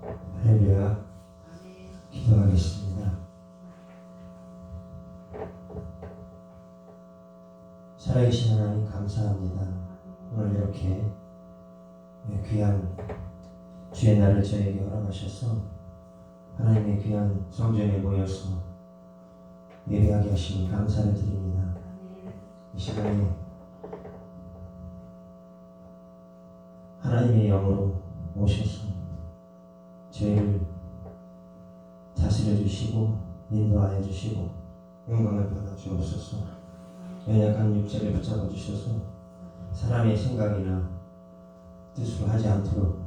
할렐루야. 기도하겠습니다. 살아계신 하나님 감사합니다. 오늘 이렇게 귀한 주의 날을 저에게 허락하셔서 하나님의 귀한 성전에 모여서 예배하게 하시니 감사를 드립니다. 이 시간에 하나님의 영으로 오셔서 저희를 다스려 주시고 인도하여 주시고 영광을 받아 주옵소서. 연약한 육체를 붙잡아 주셔서 사람의 생각이나 뜻으로 하지 않도록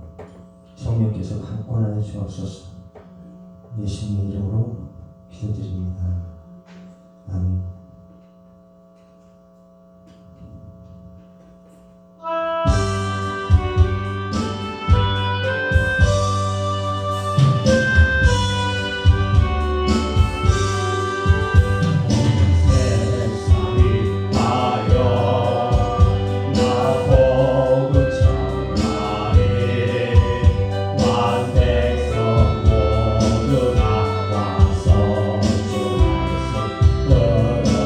성령께서 강권하여 주옵소서. 예수님의 이름으로 기도드립니다. 아멘. 주 말씀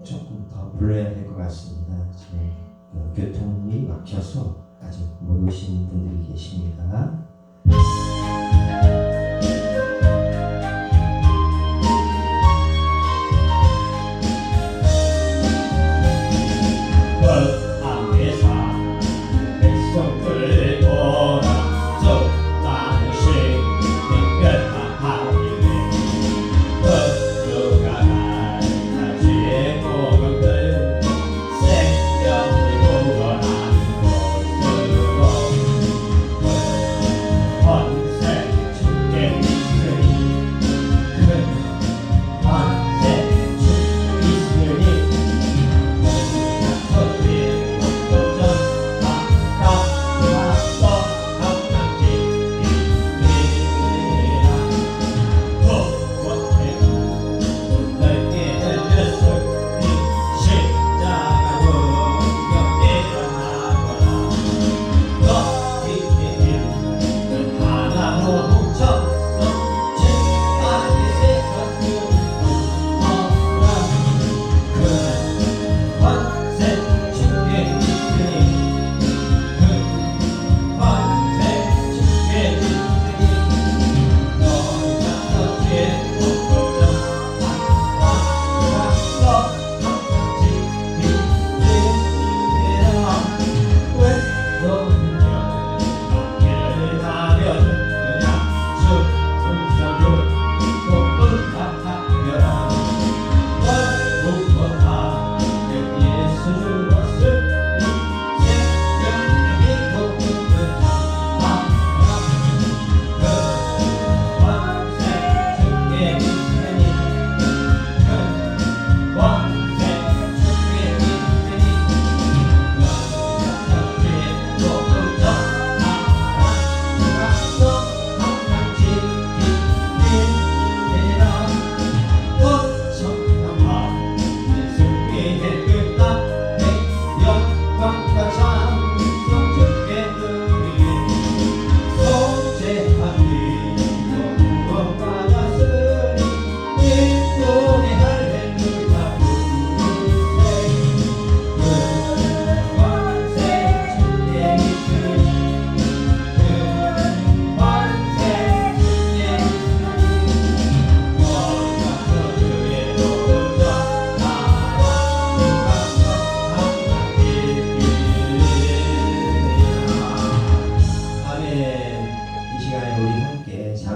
조금 더 불러야 될 것 같습니다. 지금 교통이 막혀서 아직 못 오신 분들이 계십니다.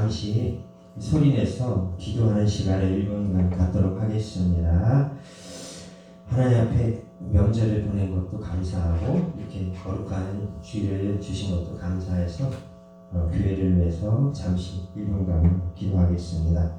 잠시 소리내서 기도하는 시간을 1분간 갖도록 하겠습니다. 하나님 앞에 명절을 보낸 것도 감사하고 이렇게 거룩한 주일을 주신 것도 감사해서 교회를 위해서 잠시 1분간 기도하겠습니다.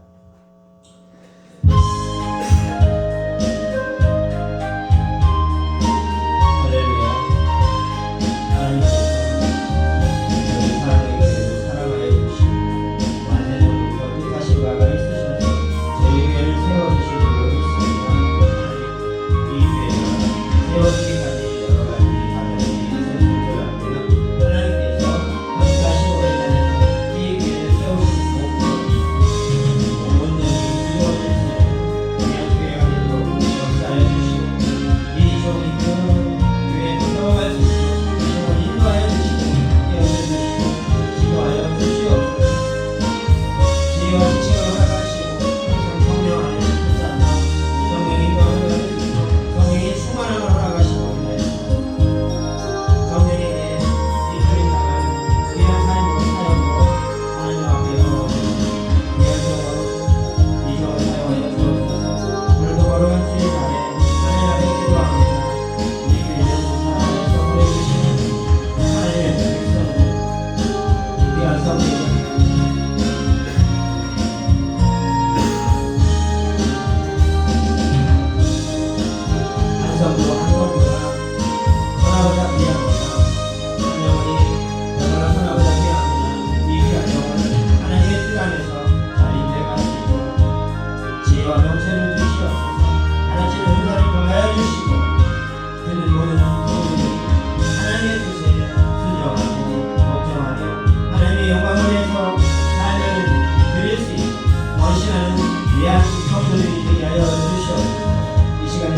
위한 성도들이 되게 하여 주시옵소서. 이 시간에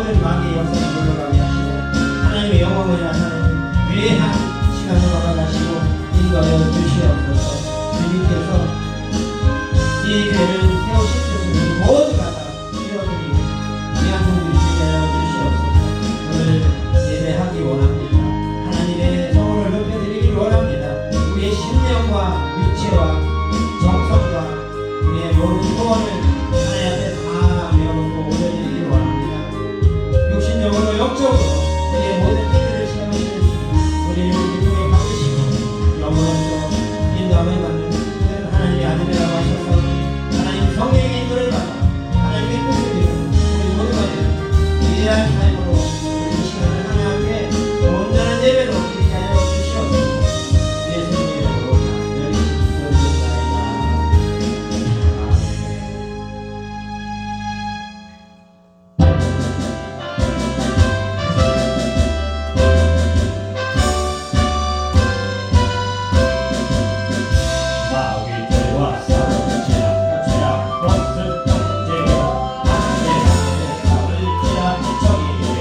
모든 마귀의 역사를 물러가게 하시고 하나님의 영광을 나타내는 귀한 시간을 허락하시고 인도하여 주시옵소서. 주님께서 이 교회를 세우신 것을 모두가 다 이뤄드리고 귀한 성들이 되게 하여 주시옵소서. 오늘 예배하기 원합니다. 하나님의 성을 높여드리기를 원합니다. 우리의 심령과 육체와 정성과 우리의 모든 소원을 하나님 앞에 다 내어놓고 올려드리기를 원합니다. 육신적으로 영적으로 우리의 모든 필요를 채워주시는 우리를 기쁨에 받으시고 영으로서 인도함을 받는 하나님의 아들이라고 하셔서 하나님 성령의 인도를 받아 하나님의 뜻을 이루는 우리 모두가 되는 위대한 삶으로 우리 시간을 하나님께 온전한 예배로 드리게 하여 주시옵소서. 예수님의 이름으로 기도드립니다. 마귀들과 싸우는 지나 버스 통제로 안내를 지나 적이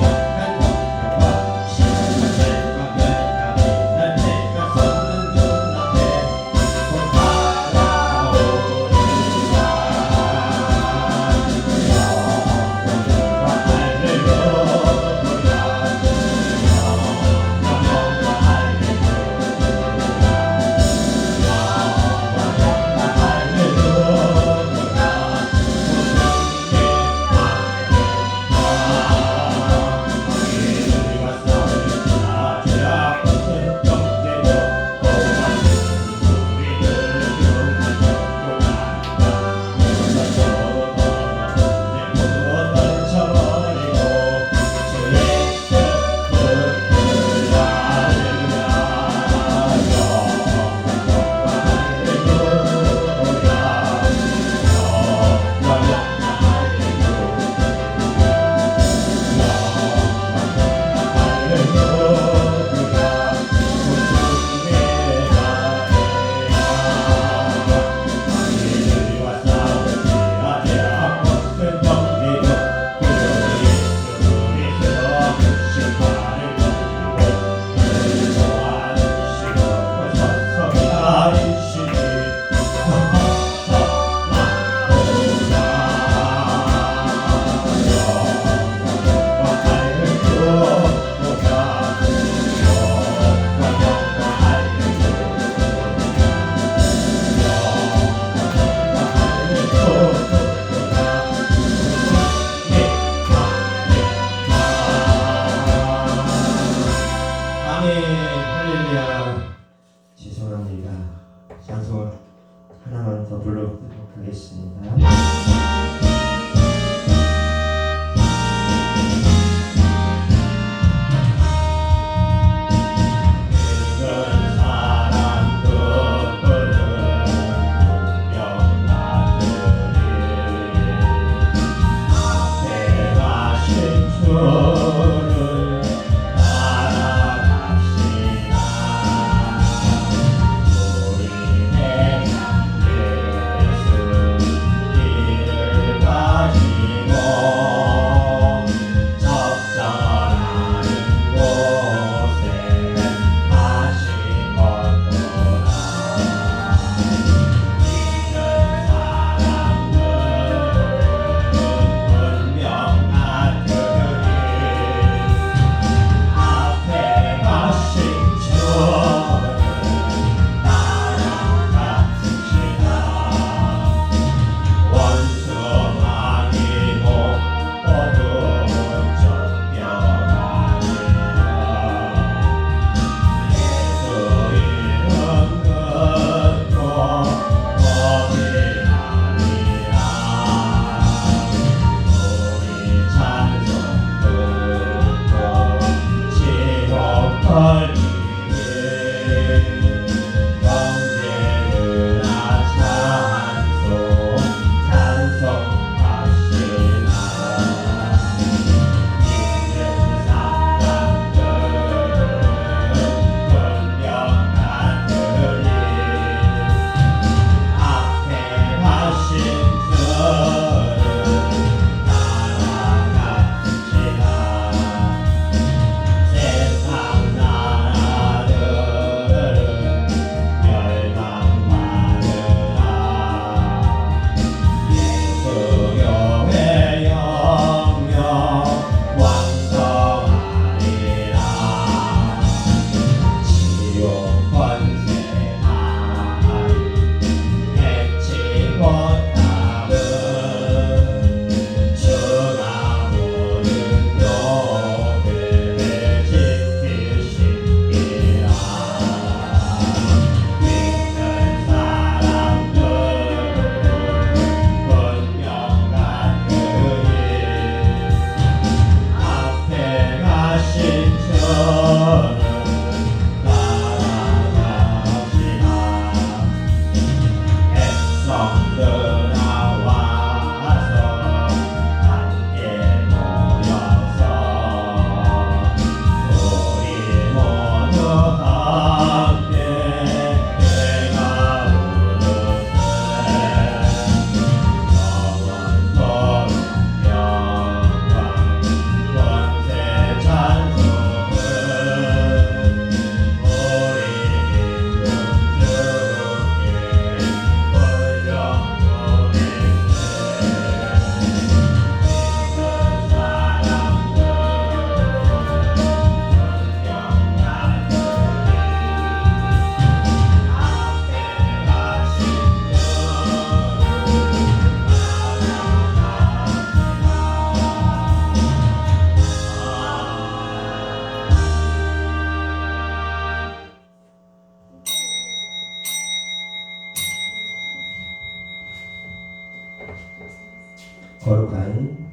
거룩한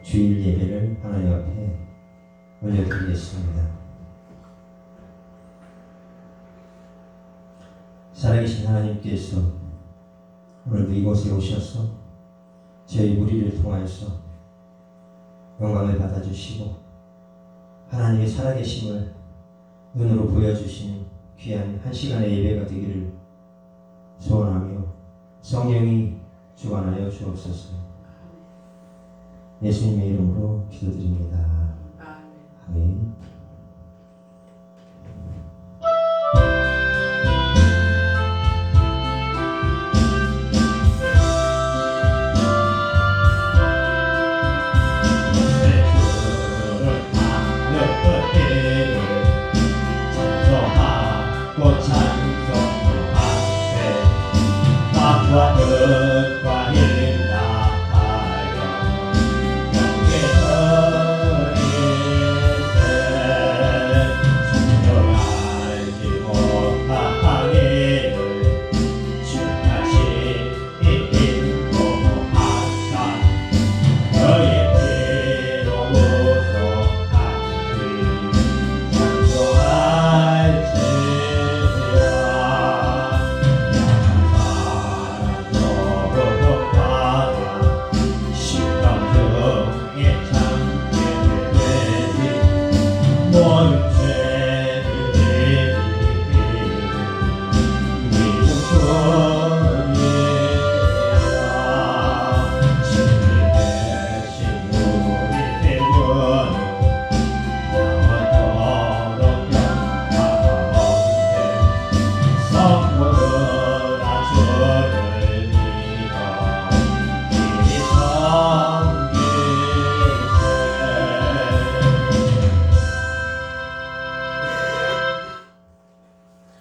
주일 예배를 하나님 앞에 올려드리겠습니다. 살아계신 하나님께서 오늘도 이곳에 오셔서 저희 무리를 통하여서 영광을 받아주시고 하나님의 살아계심을 눈으로 보여주시는 귀한 한 시간의 예배가 되기를 소원하며 성령이 주관하여 주옵소서. 예수님의 이름으로 기도드립니다. 아멘.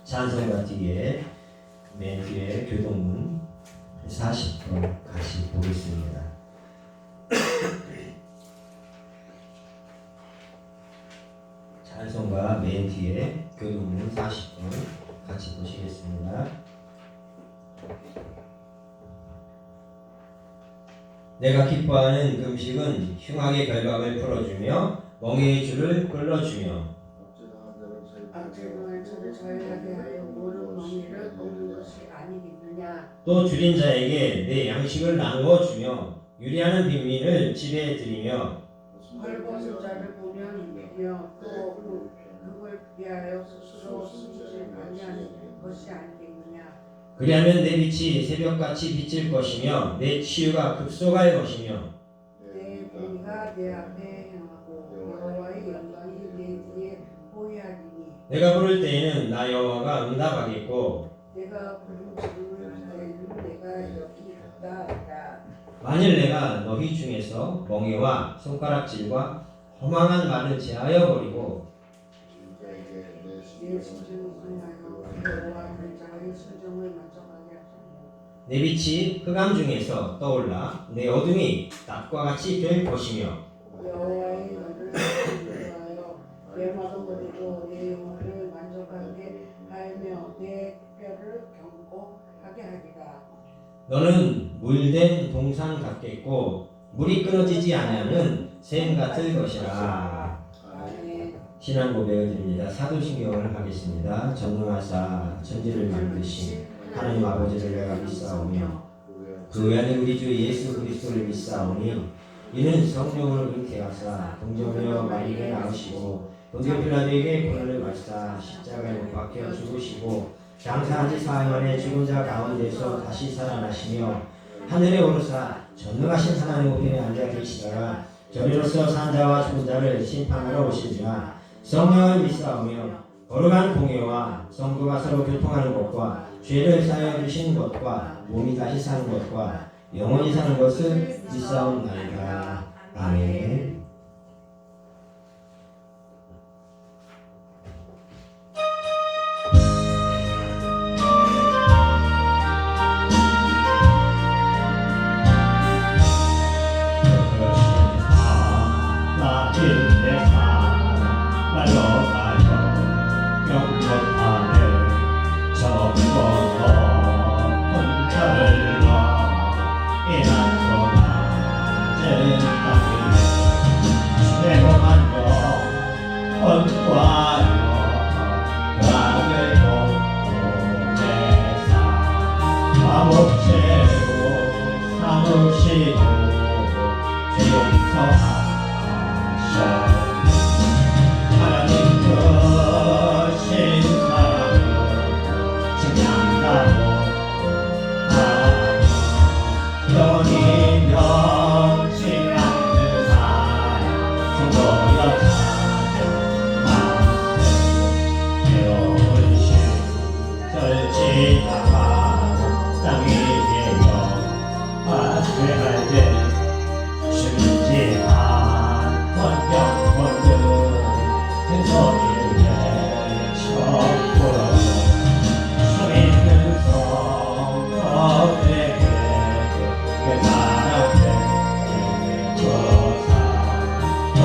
찬송가 뒤에 맨 뒤에 교동문 40번 같이 보겠습니다. 찬송가 맨 뒤에 교동문 40번 같이 보시겠습니다. 내가 기뻐하는 금식은 흉악의 결박을 풀어주며 멍에의 줄을 끌어주며 악재를 저를 저열하게 하여 모든 멍에를 돕는 것이 아니겠느냐. 또 줄인 자에게 내 양식을 나누어 주며 유리하는 빈민을 지배해 드리며 헐벗은 자를 보면 이기며 또 그걸 위하여 스스로 숨지 아니하는 것이 아니겠느냐. 그리하면 내 빛이 새벽같이 비칠 것이며 내 치유가 급속할 것이며 내 공의가 내 앞에 행하고 여호와의 영광이 내 뒤에 보이하리니. 내가 부를 때에는 나 여호와가 응답하겠고 내가 부른 지금을 하에는 내가 여기 있다. 만일 내가 너희 중에서 멍에와 손가락질과 허망한 말을 제하여 버리고 내 심정을 승하여 여호와 내 자의 심정을 만족하게 하소서. 내 빛이 흑암 중에서 떠올라 내 어둠이 낮과 같이 될 것이며 여호와의 너를 위하여 내 모든 것으로 내 영혼을 만족하게 하며 내 뼈를 견고하게 하리라. 너는 물된 동산 같겠고 물이 끊어지지 아니하는 샘 같을 것이라. 아멘. 신앙 고백을 드립니다. 사도신경을 하겠습니다. 전능하사 천지를 만드신 하나님 아버지를 내가 믿사오며 그 외에 우리 주 예수 그리스도를 믿사오니 이는 성령을 잉태하사 동정녀 마리아에 낳으시고 본디오 필라도에게 고난을 받사 십자가에 못 박혀 죽으시고 장사한 지 사흘 만에 죽은 자 가운데서 다시 살아나시며 하늘에 오르사 전능하신 하나님 우편에 앉아 계시다가 저리로서 산 자와 죽은 자를 심판하러 오시리라. 성령을 믿사오며 거룩한 공예와 성도가 서로 교통하는 것과 죄를 사하여 주신 것과 몸이 다시 사는 것과 영원히 사는 것을 믿사옵나이다. 아멘. 혼자를 놔 이난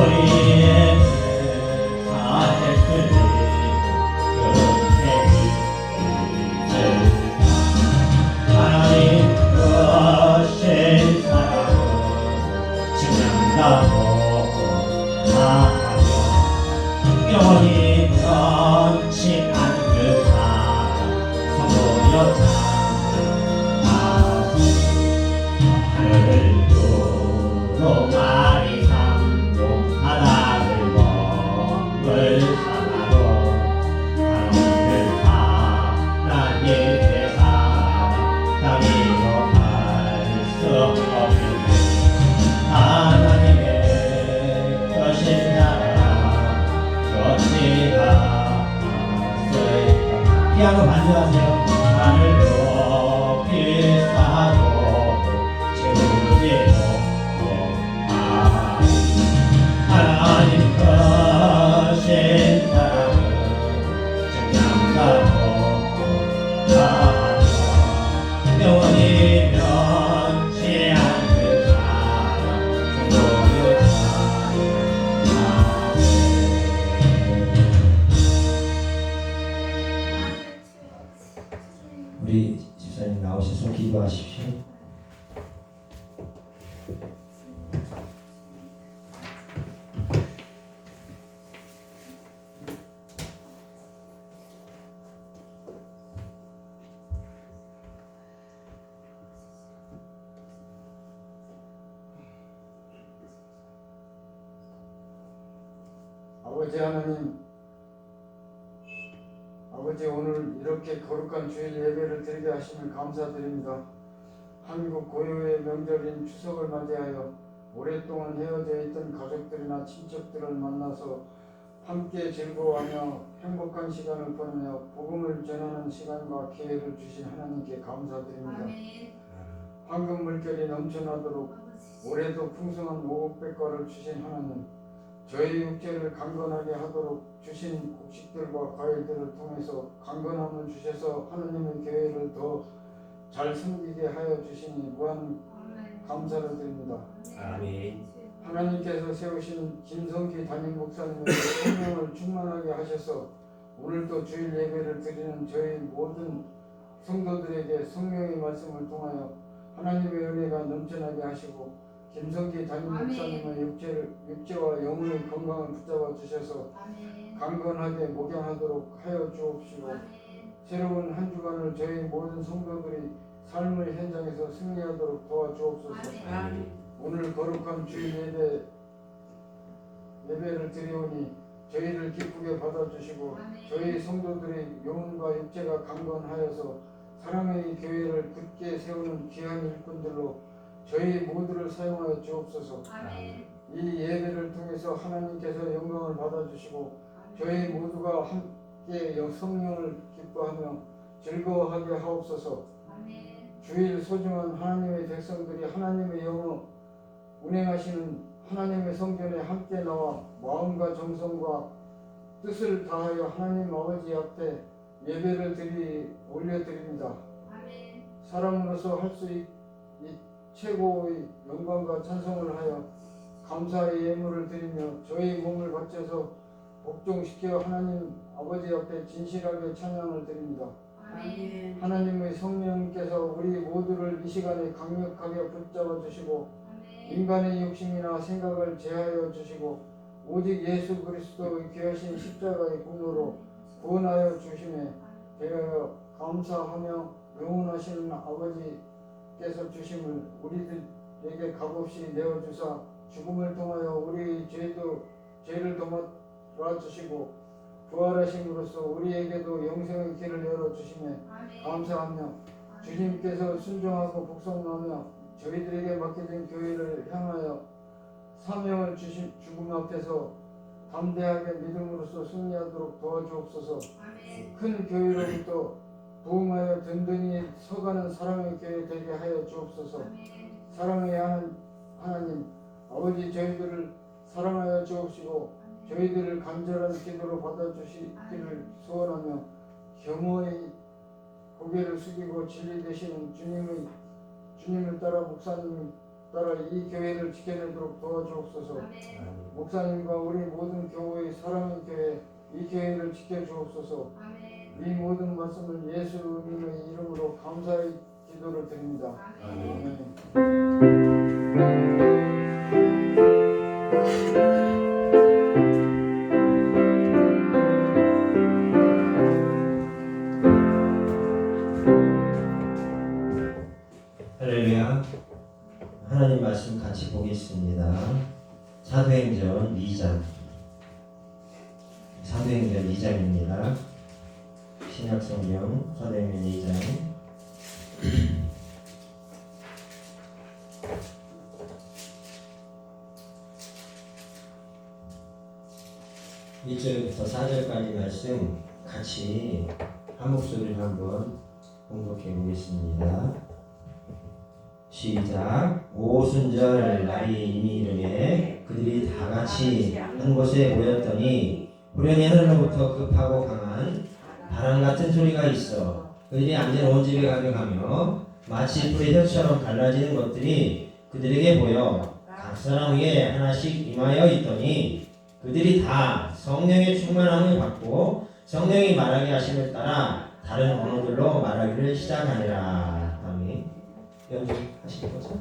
우리의 사했으니 하나님 것인 사랑은 증명하고 하며 영원히 변치 않는 사랑 성도여 찬양하고 하늘을 두루 많이 삼고 바다를 먹을 사나로 하나님을 하나님의 사랑 땅이로 갈수 없는 하나님의 것인 나라 좋지가 않으리라. 피아노 반주하세요. 나를 높이 쌓고 채우지도 하나님 것인 사랑은 증명하고 영원히 변치 않는 사랑 성도여 우리 집사님 나오셔서 기도하십시오. 아버지 하나님, 아버지 오늘 이렇게 거룩한 주일 예배를 드리게 하심을 감사드립니다. 한국 고유의 명절인 추석을 맞이하여 오랫동안 헤어져 있던 가족들이나 친척들을 만나서 함께 즐거워하며 행복한 시간을 보내며 복음을 전하는 시간과 기회를 주신 하나님께 감사드립니다. 황금 물결이 넘쳐나도록 올해도 풍성한 오곡백과를 주신 하나님, 저희 육체를 강건하게 하도록 주신 곡식들과 과일들을 통해서 강건함을 주셔서 하나님의 교회를 더 잘 섬기게 하여 주시니 무한 감사를 드립니다. 아멘. 하나님께서 세우신 김성기 담임 목사님의 생명을 충만하게 하셔서 오늘도 주일 예배를 드리는 저희 모든 성도들에게 성령의 말씀을 통하여 하나님의 은혜가 넘쳐나게 하시고 김성기 담임 목사님의 육체와 영혼의 건강을 붙잡아 주셔서 강건하게 목양하도록 하여 주옵시고 새로운 한 주간을 저희 모든 성도들이 삶의 현장에서 승리하도록 도와주옵소서. 오늘 거룩한 주일 예배를 드리오니 저희를 기쁘게 받아주시고 저희 성도들의 영혼과 육체가 강건하여서 사랑의 교회를 굳게 세우는 귀한 일꾼들로 저희 모두를 사용하여 주옵소서. 이 예배를 통해서 하나님께서 영광을 받아주시고 저희 모두가 함께 성령을 기뻐하며 즐거워하게 하옵소서. 주일 소중한 하나님의 백성들이 하나님의 영어 운행하시는 하나님의 성전에 함께 나와 마음과 정성과 뜻을 다하여 하나님 아버지 앞에 예배를 올려드립니다. 사람으로서 할 수 있는 최고의 영광과 찬송을 하여 감사의 예물을 드리며 저희 몸을 바쳐서 복종시켜 하나님 아버지 앞에 진실하게 찬양을 드립니다. 하나님의 성령께서 우리 모두를 이 시간에 강력하게 붙잡아 주시고 인간의 욕심이나 생각을 제하여 주시고 오직 예수 그리스도의 귀하신 십자가의 공로로 구원하여 주심에 대하여 감사하며 영원하신 아버지께서 주심을 우리들에게 값없이 내어주사 죽음을 통하여 우리의 죄를 도맡아 주시고 부활하심으로써 우리에게도 영생의 길을 열어주심에 감사하며 주님께서 순종하고 복종하며 저희들에게 맡겨진 교회를 향하여 사명을 주신 죽음 앞에서 담대하게 믿음으로써 승리하도록 도와주옵소서. 큰 교회로부터 부흥하여 든든히 서가는 사랑의 교회 되게 하여 주옵소서. 사랑의 하나님 아버지, 저희들을 사랑하여 주옵시고 저희들을 간절한 기도로 받아주시기를 소원하며 겸허히 고개를 숙이고 진리 되시는 주님을 따라 목사님 따라 이 교회를 지켜내도록 도와주옵소서. 목사님과 우리 모든 교회의 사랑의 교회 이 교회를 지켜주옵소서. 이 모든 말씀을 예수님의 이름으로 감사의 기도를 드립니다. 아멘. 할렐루야. 하나님 말씀 같이 보겠습니다. 사도행전 2장. 사도행전 2장입니다. 신약성경 사도행전 2장. 1절부터 4절까지 말씀 같이 한 목소리로 한번 공독해 보겠습니다. 시작. 오순절 날이 이미 이르매 그들이 다 같이 한 곳에 모였더니 후련히 하늘로부터 급하고 강한 바람 같은 소리가 있어 그들이 앉은 온 집에 가득하며 마치 불의 혀처럼 갈라지는 것들이 그들에게 보여 각 사람 위에 하나씩 임하여 있더니 그들이 다 성령의 충만함을 받고 성령이 말하게 하심을 따라 다른 언어들로 말하기를 시작하니라. 아멘. 연주하실 거죠?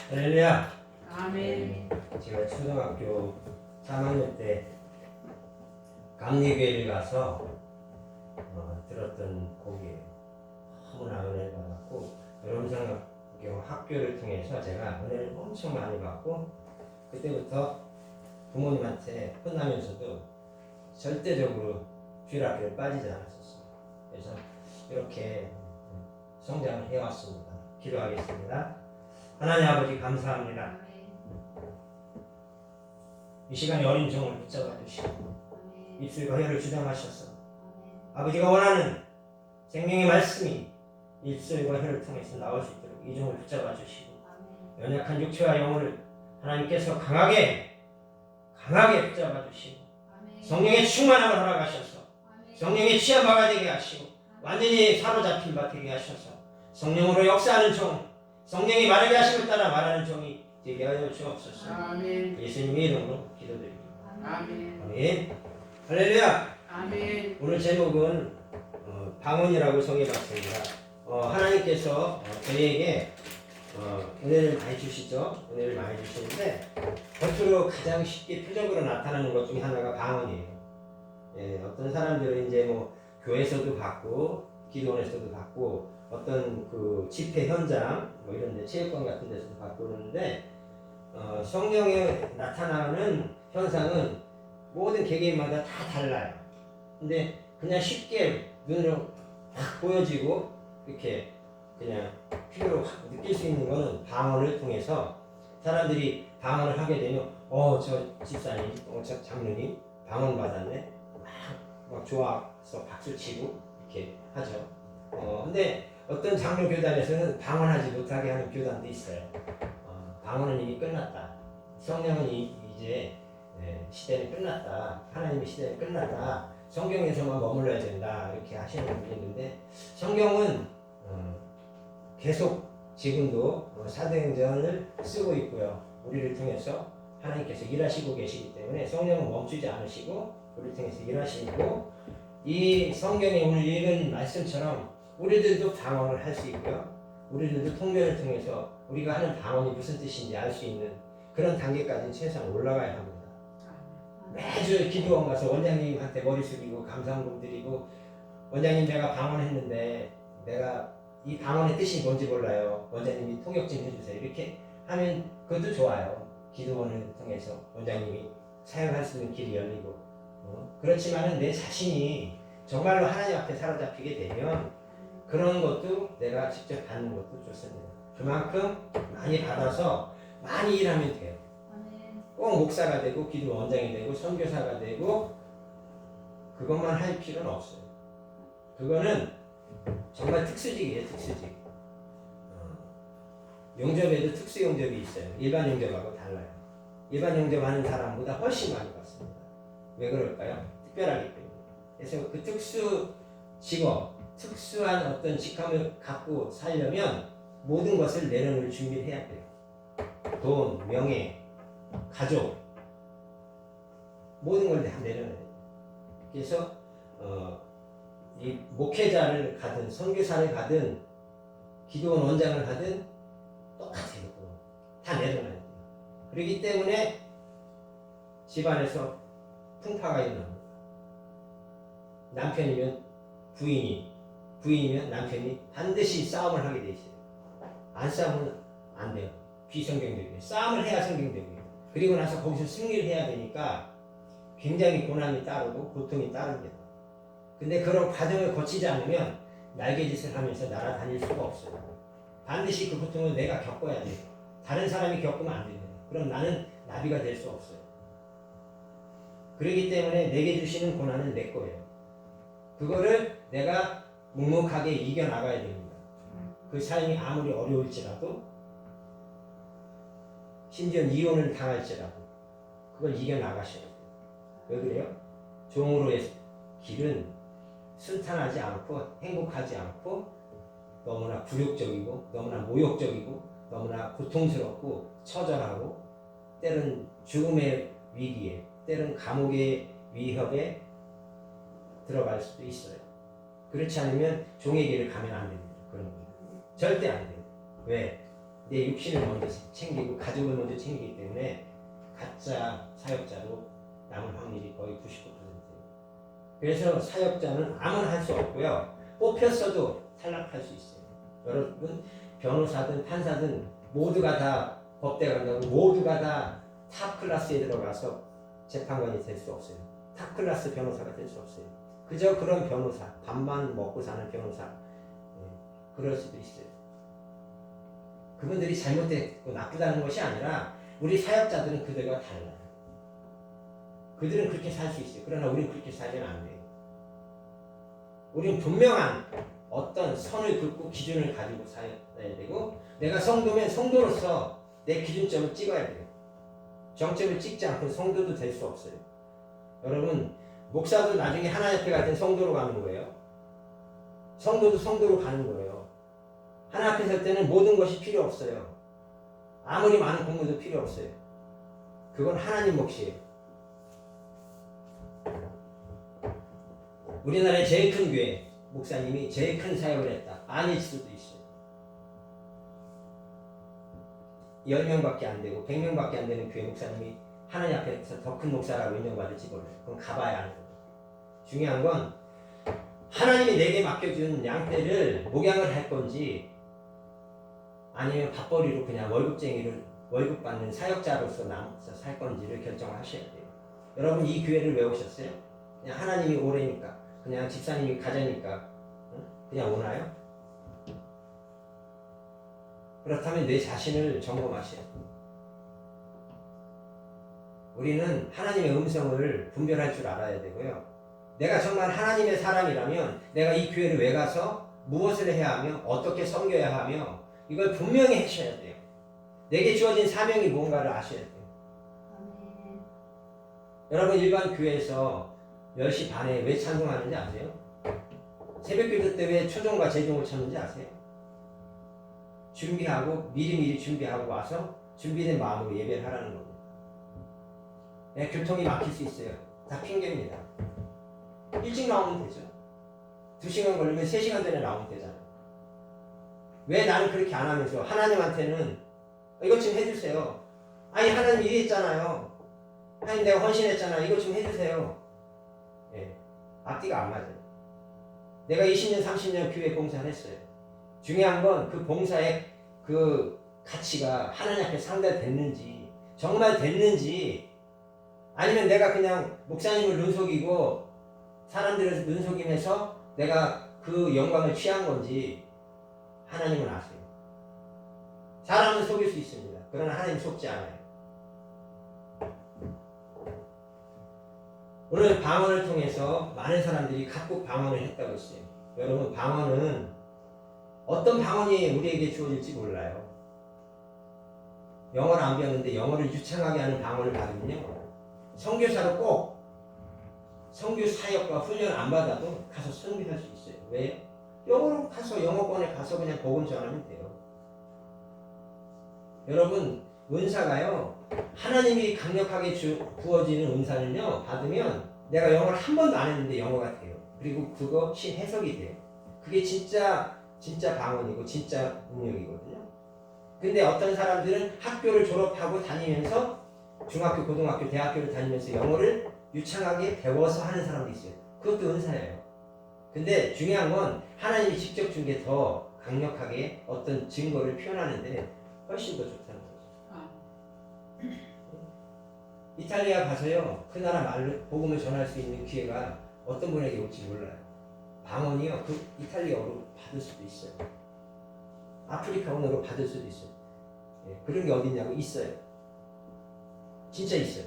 할렐루야. 아멘. 제가 초등학교 3학년 때 강리교회를 가서 들었던 곡이에요. 너무나 은혜를 받았고 여름성경 학교를 통해서 제가 은혜를 엄청 많이 받고 그때부터 부모님한테 혼나면서도 절대적으로 주일학교를 빠지지 않았었어요. 그래서 이렇게 성장을 해왔습니다. 기도하겠습니다. 하나님 아버지 감사합니다. 이 시간에 어린 종을 붙잡아 주시고 입술과 혀를 주장하셔서 아버지가 원하는 생명의 말씀이 입술과 혀를 통해서 나올 수 있도록 이 종을 붙잡아 주시고 연약한 육체와 영혼을 하나님께서 강하게 붙잡아 주시고 성령의 충만함을 허락하셔서 성령의 취한바가 되게 하시고 완전히 사로잡힌 바 되게 하셔서 성령으로 역사하는 종, 성령이 말하게 하심을 따라 말하는 종이 되게 하여 주옵소서. 아멘. 예수님의 이름으로 기도드립니다. 아멘. 아멘. 할렐루야. 아멘. 오늘 제목은 방언이라고 정해봤습니다. 하나님께서 저희에게 은혜를 많이 주시죠. 은혜를 많이 주시는데 겉으로 가장 쉽게 표적으로 나타나는 것 중에 하나가 방언이에요. 예, 어떤 사람들은 이제 뭐 교회에서도 받고 기도원에서도 받고 어떤 그 집회 현장 뭐 이런 데 체육관 같은 데서도 받고 그러는데 성령에 나타나는 현상은 모든 개개인마다 다 달라요. 근데 그냥 쉽게 눈으로 확 보여지고 이렇게 그냥 피부로 확 느낄 수 있는 거는 방언을 통해서 사람들이 방언을 하게 되면 저 집사님, 저 장로님 방언 받았네 막 좋아서 박수 치고 이렇게 하죠. 근데 어떤 장로 교단에서는 방언하지 못하게 하는 교단도 있어요. 방언은 이미 끝났다. 성령은 이제 시대는 끝났다. 하나님의 시대는 끝났다. 성경에서만 머물러야 된다. 이렇게 하시는 분이 있는데 성경은 계속 지금도 사도행전을 쓰고 있고요. 우리를 통해서 하나님께서 일하시고 계시기 때문에 성령은 멈추지 않으시고 우리를 통해서 일하시고 이 성경에 오늘 읽은 말씀처럼 우리들도 방언을 할 수 있고요. 우리들도 통변을 통해서 우리가 하는 방언이 무슨 뜻인지 알 수 있는 그런 단계까지 최소한 올라가야 합니다. 매주 기도원 가서 원장님한테 머리 숙이고 감사함 드리고 원장님 내가 방언했는데 내가 이 방언의 뜻이 뭔지 몰라요. 원장님이 통역 좀 해주세요. 이렇게 하면 그것도 좋아요. 기도원을 통해서 원장님이 사용할 수 있는 길이 열리고 그렇지만은 내 자신이 정말로 하나님 앞에 사로잡히게 되면 그런 것도 내가 직접 받는 것도 좋습니다. 그만큼 많이 받아서 많이 일하면 돼요. 꼭 목사가 되고 기도 원장이 되고 선교사가 되고 그것만 할 필요는 없어요. 그거는 정말 특수직이에요. 특수직. 용접에도 특수 용접이 있어요. 일반 용접하고 달라요. 일반 용접하는 사람보다 훨씬 많이 받습니다. 왜 그럴까요? 특별하기 때문에. 그래서 그 특수 직업, 특수한 어떤 직함을 갖고 살려면 모든 것을 내려놓을 준비를 해야 돼요. 돈, 명예, 가족 모든 걸 다 내려놔야 돼요. 그래서 이 목회자를 가든 선교사를 가든 기도원 원장을 하든 똑같아요. 다 내려놔야 돼요. 그렇기 때문에 집안에서 풍파가 일어납니다. 남편이면 부인이면 남편이 반드시 싸움을 하게 돼 있어요. 안 싸우면 안 돼요. 비성경적이에요. 싸움을 해야 성경적이에요. 그리고 나서 거기서 승리를 해야 되니까 굉장히 고난이 따르고 고통이 따릅니다. 근데 그런 과정을 거치지 않으면 날개짓을 하면서 날아다닐 수가 없어요. 반드시 그 고통을 내가 겪어야 돼요. 다른 사람이 겪으면 안 돼요. 그럼 나는 나비가 될 수 없어요. 그렇기 때문에 내게 주시는 고난은 내 거예요. 그거를 내가 묵묵하게 이겨나가야 됩니다. 그 삶이 아무리 어려울지라도 심지어 이혼을 당할지라도 그걸 이겨나가셔야 돼요. 왜 그래요? 종으로의 길은 순탄하지 않고 행복하지 않고 너무나 굴욕적이고 너무나 모욕적이고 너무나 고통스럽고 처절하고 때론 죽음의 위기에 때론 감옥의 위협에 들어갈 수도 있어요. 그렇지 않으면 종의 길을 가면 안 됩니다. 그런 거 절대 안 돼요. 왜? 내 육신을 먼저 챙기고 가족을 먼저 챙기기 때문에 가짜 사역자로 남을 확률이 거의 99%예요. 그래서 사역자는 아무나 할 수 없고요. 뽑혔어도 탈락할 수 있어요. 여러분 변호사든 판사든 모두가 다 법대 간다고 모두가 다 탑 클래스에 들어가서 재판관이 될 수 없어요. 탑 클래스 변호사가 될 수 없어요. 그저 그런 변호사, 밥만 먹고 사는 변호사, 그럴 수도 있어요. 그분들이 잘못됐고 나쁘다는 것이 아니라 우리 사역자들은 그들과 달라요. 그들은 그렇게 살 수 있어요. 그러나 우리는 그렇게 살지는 안 돼요. 우리는 분명한 어떤 선을 긋고 기준을 가지고 살아야 되고 내가 성도면 성도로서 내 기준점을 찍어야 돼요. 정점을 찍지 않고 성도도 될 수 없어요. 여러분 목사도 나중에 하나님 앞에 갈 땐 성도로 가는 거예요. 성도도 성도로 가는 거예요. 하나님 앞에 설 때는 모든 것이 필요 없어요. 아무리 많은 공부도 필요 없어요. 그건 하나님 몫이에요. 우리나라의 제일 큰 교회 목사님이 제일 큰 사역을 했다. 아닐 수도 있어요. 10명밖에 안 되고 100명밖에 안 되는 교회 목사님이 하나님 앞에서 더 큰 목사라고 인정받을지 몰라요. 그건 가봐야 아는 거예요. 중요한 건 하나님이 내게 맡겨준 양떼를 목양을 할 건지 아니면 밥벌이로 그냥 월급쟁이를 월급 받는 사역자로서 남아서 살 건지를 결정하셔야 돼요. 여러분 이 교회를 왜 오셨어요? 그냥 하나님이 오래니까, 그냥 집사님이 가자니까 그냥 오나요? 그렇다면 내 자신을 점검하셔야 돼요. 우리는 하나님의 음성을 분별할 줄 알아야 되고요. 내가 정말 하나님의 사람이라면 내가 이 교회를 왜 가서 무엇을 해야 하며 어떻게 섬겨야 하며 이걸 분명히 하셔야 돼요. 내게 주어진 사명이 뭔가를 아셔야 돼요. 아멘. 여러분 일반 교회에서 10시 반에 왜 찬송하는지 아세요? 새벽기도 때 왜 초종과 제종을 쳤는지 아세요? 준비하고 미리미리 준비하고 와서 준비된 마음으로 예배를 하라는 겁니다. 네, 교통이 막힐 수 있어요. 다 핑계입니다. 일찍 나오면 되죠. 2시간 걸리면 3시간 전에 나오면 되잖아요. 왜 나는 그렇게 안 하면서 하나님한테는 이것 좀 해주세요. 아니 하나님 일이 있잖아요. 하나님 내가 헌신했잖아요. 이것 좀 해주세요. 예, 앞뒤가 안 맞아요. 내가 20년 30년 교회 봉사를 했어요. 중요한 건 그 봉사의 그 가치가 하나님 앞에 상달됐는지 정말 됐는지 아니면 내가 그냥 목사님을 눈속이고 사람들을 눈속임해서 내가 그 영광을 취한 건지 하나님은 아세요. 사람은 속일 수 있습니다. 그러나 하나님 속지 않아요. 오늘 방언을 통해서 많은 사람들이 각국 방언을 했다고 했어요. 여러분 방언은 어떤 방언이 우리에게 주어질지 몰라요. 영어를 안 배웠는데 영어를 유창하게 하는 방언을 받으면요. 선교사로 꼭 선교 사역과 훈련 안 받아도 가서 선교할 수 있어요. 왜요? 영어로 가서 영어권에 가서 그냥 복음 전하면 돼요. 여러분 은사가요. 하나님이 강력하게 부어지는 은사는요. 받으면 내가 영어를 한 번도 안 했는데 영어가 돼요. 그리고 그거 해석이 돼요. 그게 진짜 방언이고 진짜 능력이거든요. 근데 어떤 사람들은 학교를 졸업하고 다니면서 중학교, 고등학교, 대학교를 다니면서 영어를 유창하게 배워서 하는 사람도 있어요. 그것도 은사예요. 근데 중요한 건 하나님이 직접 준 게 더 강력하게 어떤 증거를 표현하는데 훨씬 더 좋다는 거죠. 이탈리아 가서요. 그 나라 말로 복음을 전할 수 있는 기회가 어떤 분에게 올지 몰라요. 방언이요. 그 이탈리아어로 받을 수도 있어요. 아프리카어로 받을 수도 있어요. 예, 그런 게 어디 있냐고 있어요. 진짜 있어요.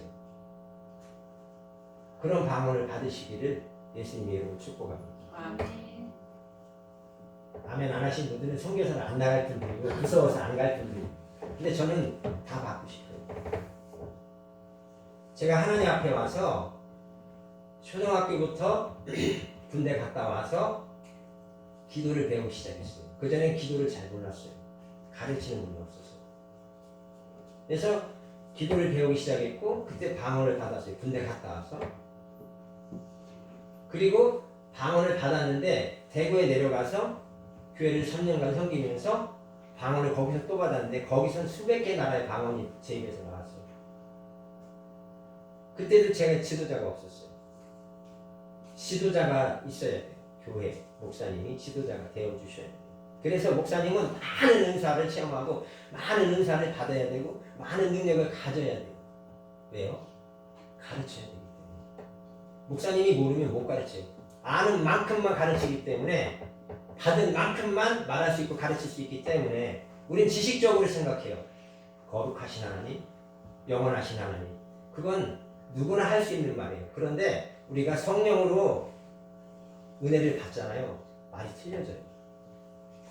그런 방언을 받으시기를 예수님의 이름으로 축복합니다. 아멘. 아멘 안 하신 분들은 선교사를 안 나갈 분들이고 무서워서 안 갈 분들이고 근데 저는 다 받고 싶어요. 제가 하나님 앞에 와서 초등학교부터 군대 갔다 와서 기도를 배우기 시작했어요. 그전엔 기도를 잘 몰랐어요. 가르치는 분이 없어서. 그래서 기도를 배우기 시작했고 그때 방언을 받았어요. 군대 갔다 와서. 그리고 방언을 받았는데 대구에 내려가서 교회를 3년간 섬기면서 방언을 거기서 또 받았는데 거기선 수백 개 나라의 방언이 제 입에서 나왔어요. 그때도 제가 지도자가 없었어요. 지도자가 있어야 돼요. 교회 목사님이 지도자가 되어주셔야 돼요. 그래서 목사님은 많은 은사를 체험하고 많은 은사를 받아야 되고 많은 능력을 가져야 돼요. 왜요? 가르쳐야 되기 때문에. 목사님이 모르면 못 가르쳐요. 아는 만큼만 가르치기 때문에 받은 만큼만 말할 수 있고 가르칠 수 있기 때문에 우린 지식적으로 생각해요. 거룩하신 하나님, 영원하신 하나님. 그건 누구나 할 수 있는 말이에요. 그런데 우리가 성령으로 은혜를 받잖아요. 말이 틀려져요.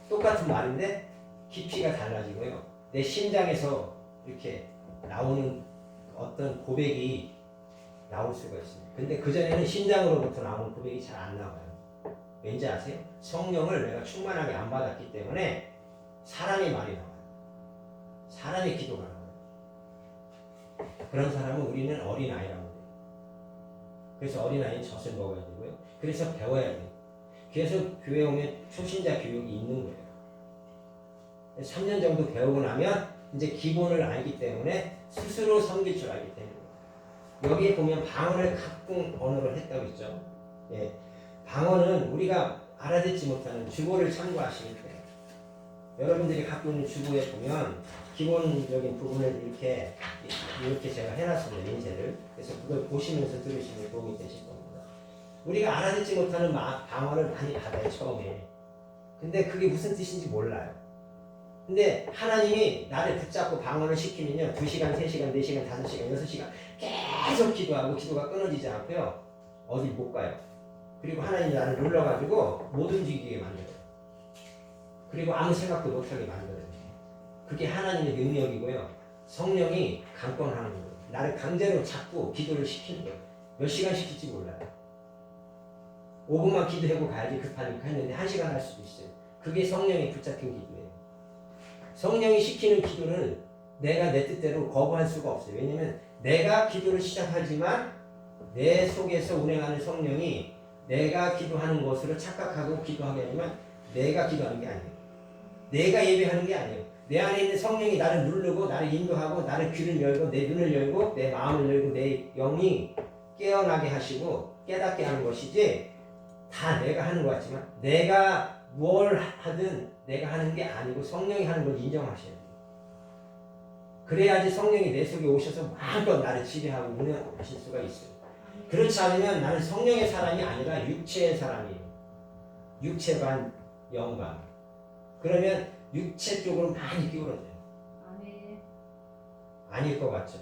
똑같은 말인데 깊이가 달라지고요. 내 심장에서 이렇게 나오는 어떤 고백이 나올 수가 있습니다. 근데 그전에는 심장으로부터 나오는 고백이 잘 안 나와요. 왠지 아세요? 성령을 내가 충만하게 안 받았기 때문에 사람의 말이 나와요. 사람의 기도가 나와요. 그런 사람은 우리는 어린아이라고 해요. 그래서 어린아이는 젖을 먹어야 되고요. 그래서 배워야 돼요. 그래서 교회 오면 초신자 교육이 있는 거예요. 3년 정도 배우고 나면 이제 기본을 알기 때문에 스스로 섬길 줄 알기 때문에 여기에 보면 방언을 각종 언어를 했다고 있죠. 예, 방언은 우리가 알아듣지 못하는 주보를 참고하시면 돼요. 여러분들이 갖고 있는 주보에 보면 기본적인 부분을 이렇게 제가 해놨습니다. 인쇄를. 그래서 그걸 보시면서 들으시면 도움이 되실 겁니다. 우리가 알아듣지 못하는 방언을 많이 받아요, 처음에. 근데 그게 무슨 뜻인지 몰라요. 근데 하나님이 나를 붙잡고 방언을 시키면요, 2시간, 3시간, 4시간, 5시간, 6시간 계속 기도하고 기도가 끊어지지 않고요, 어디 못 가요. 그리고 하나님이 나를 눌러가지고 못 움직이게 만들어요. 그리고 아무 생각도 못하게 만들어요. 그게 하나님의 능력이고요. 성령이 강권하는 거예요. 나를 강제로 잡고 기도를 시키는 거예요. 몇 시간 시킬지 몰라요. 5분만 기도하고 가야지 급하니까 했는데 1시간 할 수도 있어요. 그게 성령이 붙잡힌 기도예요. 성령이 시키는 기도는 내가 내 뜻대로 거부할 수가 없어요. 왜냐면 내가 기도를 시작하지만 내 속에서 운행하는 성령이 내가 기도하는 것으로 착각하고 기도하게 하지만 내가 기도하는 게 아니에요. 내가 예배하는 게 아니에요. 내 안에 있는 성령이 나를 누르고 나를 인도하고 나를 귀를 열고 내 눈을 열고 내 마음을 열고 내 영이 깨어나게 하시고 깨닫게 하는 것이지 다 내가 하는 것 같지만 내가 뭘 하든 내가 하는 게 아니고 성령이 하는 걸 인정하셔야 돼요. 그래야지 성령이 내 속에 오셔서 마음껏 나를 지배하고 운영하실 수가 있어요. 그렇지 않으면 나는 성령의 사람이 아니라 육체의 사람이에요. 육체 반, 영 반. 그러면 육체 쪽으로 많이 기울어져요. 아닐 것 같죠?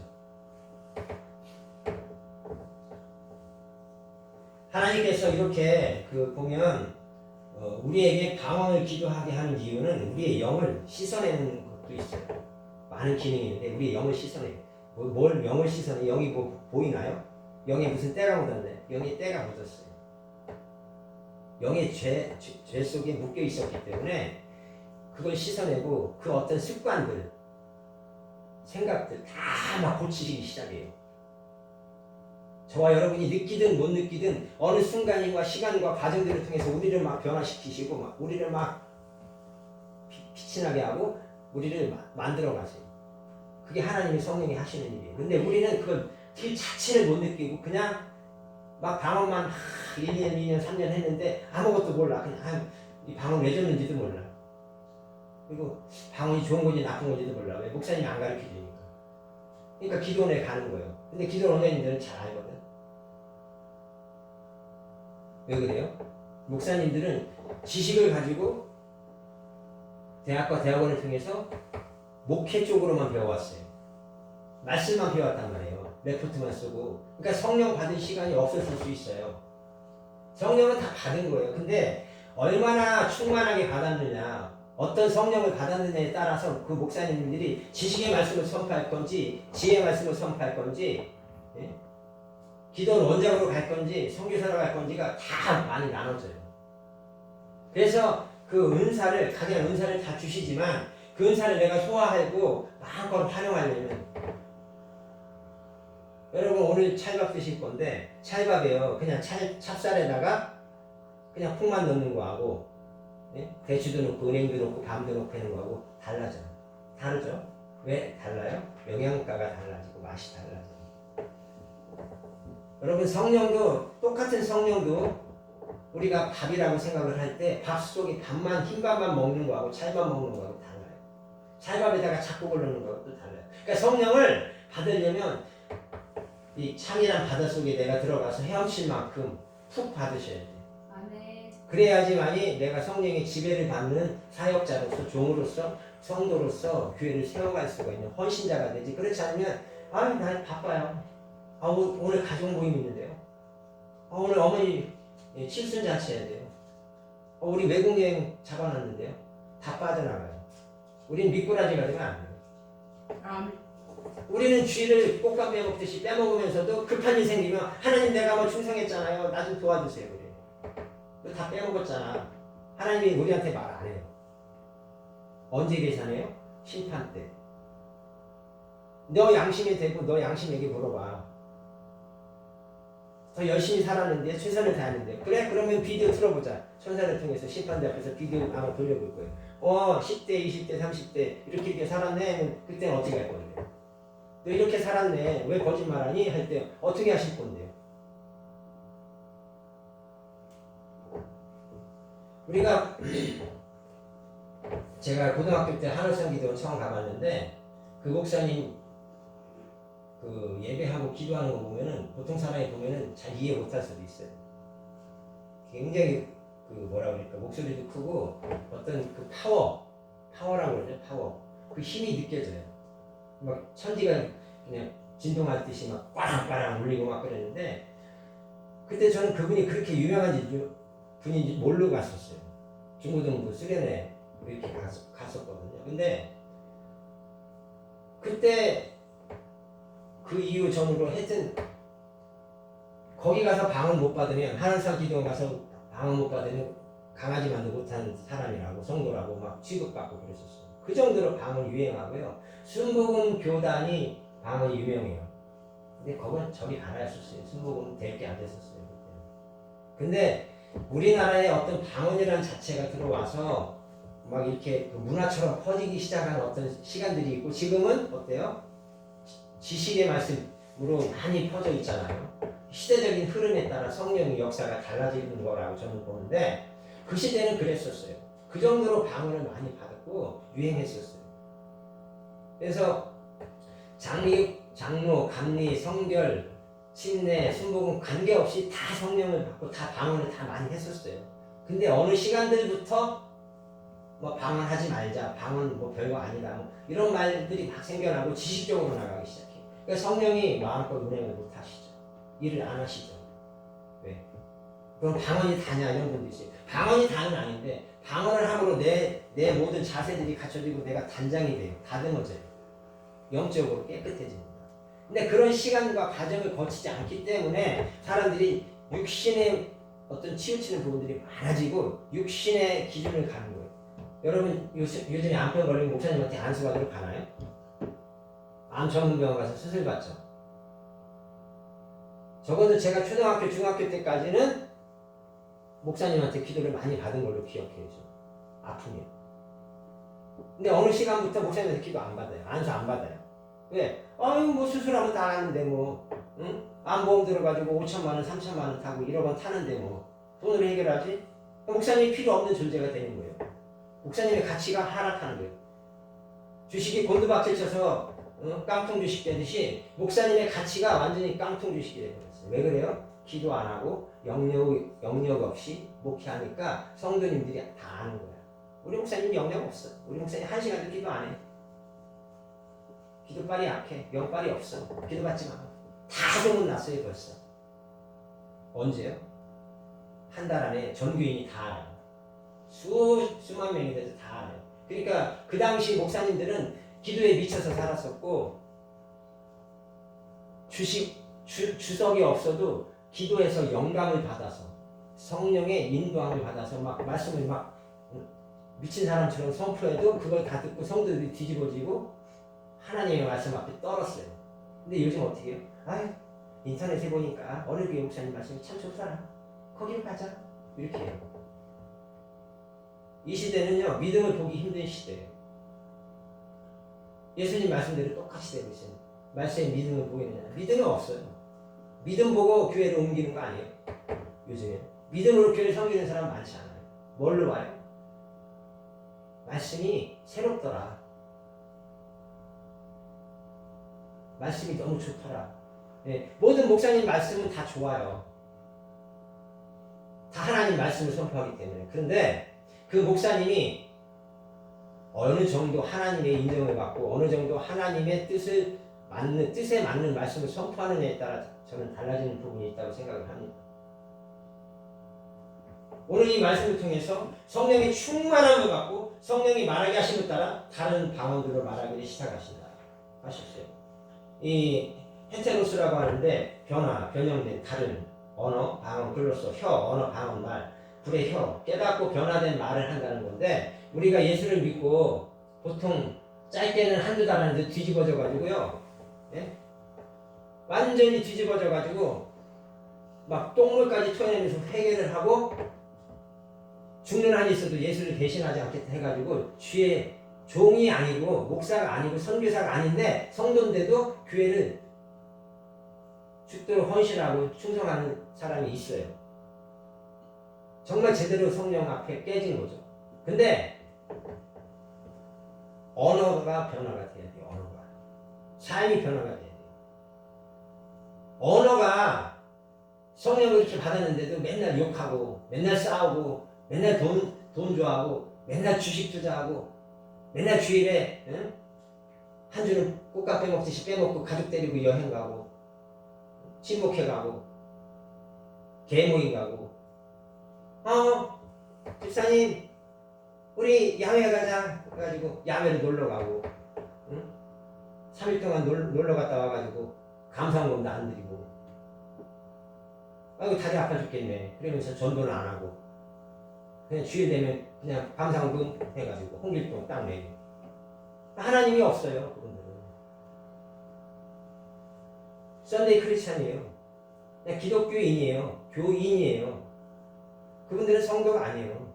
하나님께서 이렇게 보면 우리에게 방언을 기도하게 하는 이유는 우리의 영을 씻어내는 것도 있어요. 많은 기능이 있는데 우리의 영을 씻어내요. 뭘 영을 씻어내? 영이 뭐 보이나요? 영에 무슨 때가 묻었네? 영에 때가 묻었어요. 영의 죄 속에 묶여 있었기 때문에 그걸 씻어내고 그 어떤 습관들, 생각들 다 막 고치기 시작해요. 저와 여러분이 느끼든 못 느끼든 어느 순간과 시간과 과정들을 통해서 우리를 막 변화시키시고 막 우리를 막 빛이 나게 하고 우리를 만들어 가세요. 그게 하나님의 성령이 하시는 일이에요. 근데 우리는 그걸 그 자체를 못 느끼고 그냥 막 방언만 1년, 2년, 3년 했는데 아무것도 몰라. 그냥 이 방언 왜 줬는지도 몰라. 그리고 방언이 좋은 건지 나쁜 건지도 몰라. 왜? 목사님이 안 가르쳐 주니까. 그러니까 기도원에 가는 거예요. 근데 기도 원장님들은 잘 알거든. 왜 그래요? 목사님들은 지식을 가지고 대학과 대학원을 통해서 목회 쪽으로만 배워왔어요. 말씀만 배워왔단 말이에요. 레포트만 쓰고. 그러니까 성령 받은 시간이 없었을 수 있어요. 성령은 다 받은 거예요. 근데 얼마나 충만하게 받았느냐, 어떤 성령을 받았느냐에 따라서 그 목사님들이 지식의 말씀을 선포할 건지 지혜의 말씀을 선포할 건지, 예? 기도는 원작으로 갈 건지 선교사로 갈 건지가 다 많이 나눠져요. 그래서 그 은사를, 각양 은사를 다 주시지만 그 은사를 내가 소화하고 마음껏 활용하려면, 여러분 오늘 찰밥 드실 건데 찰밥이에요. 그냥 찹쌀에다가 그냥 콩만 넣는 거하고, 예? 대추도 넣고 은행도 넣고 밤도 넣고 하는 거하고 달라져요. 다르죠? 왜 달라요? 영양가가 달라지고 맛이 달라져요. 여러분 성령도, 똑같은 성령도 우리가 밥이라고 생각을 할 때 밥 속에 밥만, 흰밥만 먹는 거하고 찰밥 먹는 거하고 달라요. 찰밥에다가 작곡을 넣는 거하고 달라요. 그러니까 성령을 받으려면 이 창이란 바다 속에 내가 들어가서 헤엄칠 만큼 푹 받으셔야 돼요. 그래야지만이 내가 성령의 지배를 받는 사역자로서, 종으로서, 성도로서 교회를 세워갈 수가 있는 헌신자가 되지. 그렇지 않으면 나 바빠요. 오늘 가족 모임 있는데요. 오늘 어머니 칠순잔치 해야 돼요. 우리 외국 여행 잡아놨는데요. 다 빠져나가요. 우린 미꾸라지가 되면 안 돼요. 우리는 쥐를 꽃감 빼먹듯이 빼먹으면서도 급한 일 생기면 하나님 내가 뭐 충성했잖아요. 나 좀 도와주세요. 그래. 다 빼먹었잖아. 하나님이 우리한테 말 안 해요. 언제 계산해요? 심판 때. 너 양심이 되고 너 양심에게 물어봐. 더 열심히 살았는데 최선을 다했는데 그래? 그러면 비디오 틀어보자. 천사를 통해서 심판대 앞에서 비디오 아마 돌려볼 거예요. 10대, 20대, 30대 이렇게 살았네. 그때는 어떻게 할 건데요? 너 이렇게 살았네. 왜 거짓말하니? 할 때 어떻게 하실 건데요? 우리가 제가 고등학교 때 한울성 기도원 처음 가봤는데 그 목사님 그 예배하고 기도하는 거 보면은 보통 사람이 보면은 잘 이해 못할 수도 있어요. 굉장히 그 뭐라 그럴까 목소리도 크고 어떤 그 파워라고 그러죠. 파워. 그 힘이 느껴져요. 막 천지가 그냥 진동할 듯이 막 빠랑빠랑 울리고 막 그랬는데 그때 저는 그분이 그렇게 유명한 분인지 모르고 갔었어요. 중고등부 수련회 이렇게 갔었거든요. 근데 그때 그 이후 전으로 하여튼 거기 가서 방언 못 받으면 한울성 기도원 가서 방언 못 받으면 강아지만도 못하는 사람이라고 성도라고 막 취급받고 그랬었어요. 그 정도로 방언 유행하고요. 순복음 교단이 방언이 유명해요. 근데 그건 저기 알아였었어요. 순복음은 될 게 안 됐었어요. 근데 우리나라에 어떤 방언이라는 자체가 들어와서 막 이렇게 그 문화처럼 퍼지기 시작한 어떤 시간들이 있고 지금은 어때요? 지식의 말씀으로 많이 퍼져 있잖아요. 시대적인 흐름에 따라 성령의 역사가 달라지는 거라고 저는 보는데 그 시대는 그랬었어요. 그 정도로 방언을 많이 받았고 유행했었어요. 그래서 장로, 감리, 성결, 침례, 순복음 관계없이 다 성령을 받고 다 방언을 다 많이 했었어요. 근데 어느 시간들부터 뭐 방언하지 말자, 방언 뭐 별거 아니다, 뭐 이런 말들이 막 생겨나고 지식적으로 나가기 시작해요. 그러니까 성령이 마음껏 운행을 못 하시죠. 일을 안 하시죠. 왜? 그럼 방언이 다냐 이런 분도 있어요. 방언이 다는 아닌데 방언을 함으로 내 모든 자세들이 갖춰지고 내가 단장이 돼요. 다듬어져요. 영적으로 깨끗해집니다. 근데 그런 시간과 과정을 거치지 않기 때문에 사람들이 육신의 어떤 치우치는 부분들이 많아지고 육신의 기준을 가는 거예요. 여러분 요즘에 암병 걸린 목사님한테 안수 받으러 가나요? 암 전문병원 가서 수술 받죠. 적어도 제가 초등학교, 중학교 때까지는 목사님한테 기도를 많이 받은 걸로 기억해요. 아프면. 근데 어느 시간부터 목사님한테 기도 안 받아요. 안수 안 받아요. 왜? 뭐 수술하면 나가는데 뭐, 응? 암보험 들어가지고 5천만 원, 3천만 원 타고 1억 원 타는데 뭐 돈으로 해결하지? 목사님이 필요 없는 존재가 되는 거예요. 목사님의 가치가 하락하는 거예요. 주식이 곤두박질 쳐서 깡통 주식 되듯이 목사님의 가치가 완전히 깡통 주식이 되어버렸어요. 왜 그래요? 기도 안 하고 영역 없이 목회하니까 성도님들이 다 아는 거야. 우리 목사님 영역 없어. 우리 목사님 1시간도 기도 안 해. 기도빨이 약해. 영빨이 없어. 기도받지 마. 다 소문났어요 벌써. 언제요? 한 달 안에 전교인이 다 알아요. 수만 명이 돼서 다 알아요. 그러니까 그 당시 목사님들은 기도에 미쳐서 살았었고 주석이 없어도 기도에서 영감을 받아서 성령의 인도함을 받아서 막 말씀을 막 미친 사람처럼 선포해도 그걸 다 듣고 성도들이 뒤집어지고 하나님의 말씀 앞에 떨었어요. 근데 요즘 어떻게 해요? 인터넷에 보니까 어느 교회 목사님 말씀이 참 좋더라. 거기로 가자. 이렇게 해요. 이 시대는요, 믿음을 보기 힘든 시대예요. 예수님 말씀대로 똑같이 되고 있어요. 말씀에 믿음을 보이느냐? 믿음은 없어요. 믿음 보고 교회를 옮기는 거 아니에요. 요즘에 믿음으로 교회를 섬기는 사람 많지 않아요. 뭘로 와요? 말씀이 새롭더라. 말씀이 너무 좋더라. 네, 모든 목사님 말씀은 다 좋아요. 다 하나님 말씀을 선포하기 때문에. 그런데 그 목사님이 어느 정도 하나님의 인정을 받고 어느 정도 하나님의 뜻에 맞는 말씀을 선포하느냐에 따라 저는 달라지는 부분이 있다고 생각을 합니다. 오늘 이 말씀을 통해서 성령의 충만함을 받고 성령이 말하게 하심에 따라 다른 방언들로 말하기를 시작하신다 하셨어요. 이 헤테로스라고 하는데 변형된 다른 언어, 방언, 글로서, 언어, 방언, 말, 불의 깨닫고 변화된 말을 한다는 건데 우리가 예수를 믿고 보통 짧게는 한두 달 안에 뒤집어져 가지고요 예? 완전히 뒤집어져 가지고 막 똥물까지 토해내면서 회개를 하고 죽는 한이 있어도 예수를 대신하지 않겠다 해가지고 주의 종이 아니고 목사가 아니고 선교사가 아닌데 성도인데도 교회를 죽도록 헌신하고 충성하는 사람이 있어요. 정말 제대로 성령 앞에 깨진 거죠. 근데 언어가 변화가 돼야 돼요. 언어가. 삶이 변화가 돼야 돼요. 언어가 성령을 이렇게 받았는데도 맨날 욕하고 맨날 싸우고 맨날 돈 좋아하고 맨날 주식 투자하고 맨날 주일에 응? 한 주는 꽃값 빼먹듯이 빼먹고 가족 데리고 여행 가고 친목회 가고 개모임 가고 집사님 우리 야외 가자 해가지고 야외로 놀러 가고 응? 3일 동안 놀러 갔다 와가지고 감사원금도 안 드리고 아이고 다리 아파 죽겠네 그러면서 전도는 안 하고 그냥 주일 되면 그냥 감사원금 해가지고 홍길동 딱 내고 하나님이 없어요. 그분들은 썬데이 크리스찬이에요. 그냥 기독교인이에요. 교인이에요. 그분들은 성도가 아니에요.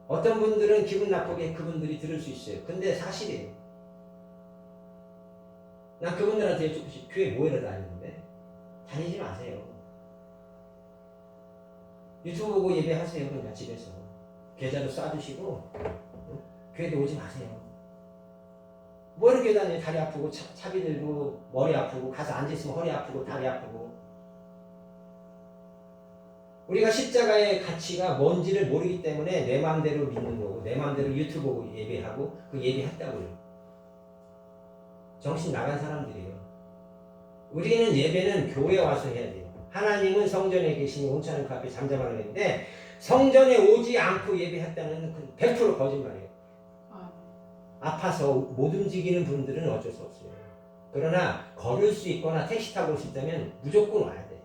어떤 분들은 기분 나쁘게 그분들이 들을 수 있어요. 근데 사실이에요. 난 그분들한테 조금씩 교회 모이러 다니는데 다니지 마세요. 유튜브 보고 예배하세요. 그냥 집에서 계좌도 쏴주시고 교회도 오지 마세요. 뭐 이렇게 다녀요. 다리 아프고 차비 들고 머리 아프고 가서 앉아있으면 허리 아프고 다리 아프고 우리가 십자가의 가치가 뭔지를 모르기 때문에 내 마음대로 믿는 거고 내 마음대로 유튜브 보고 예배하고 그 예배했다고요. 정신 나간 사람들이에요. 우리는 예배는 교회에 와서 해야 돼요. 하나님은 성전에 계시니 온천한 그 앞에 잠잠하는 건데 성전에 오지 않고 예배했다는 100% 거짓말이에요. 아파서 못 움직이는 분들은 어쩔 수 없어요. 그러나 걸을 수 있거나 택시 타고 올 수 있다면 무조건 와야 돼.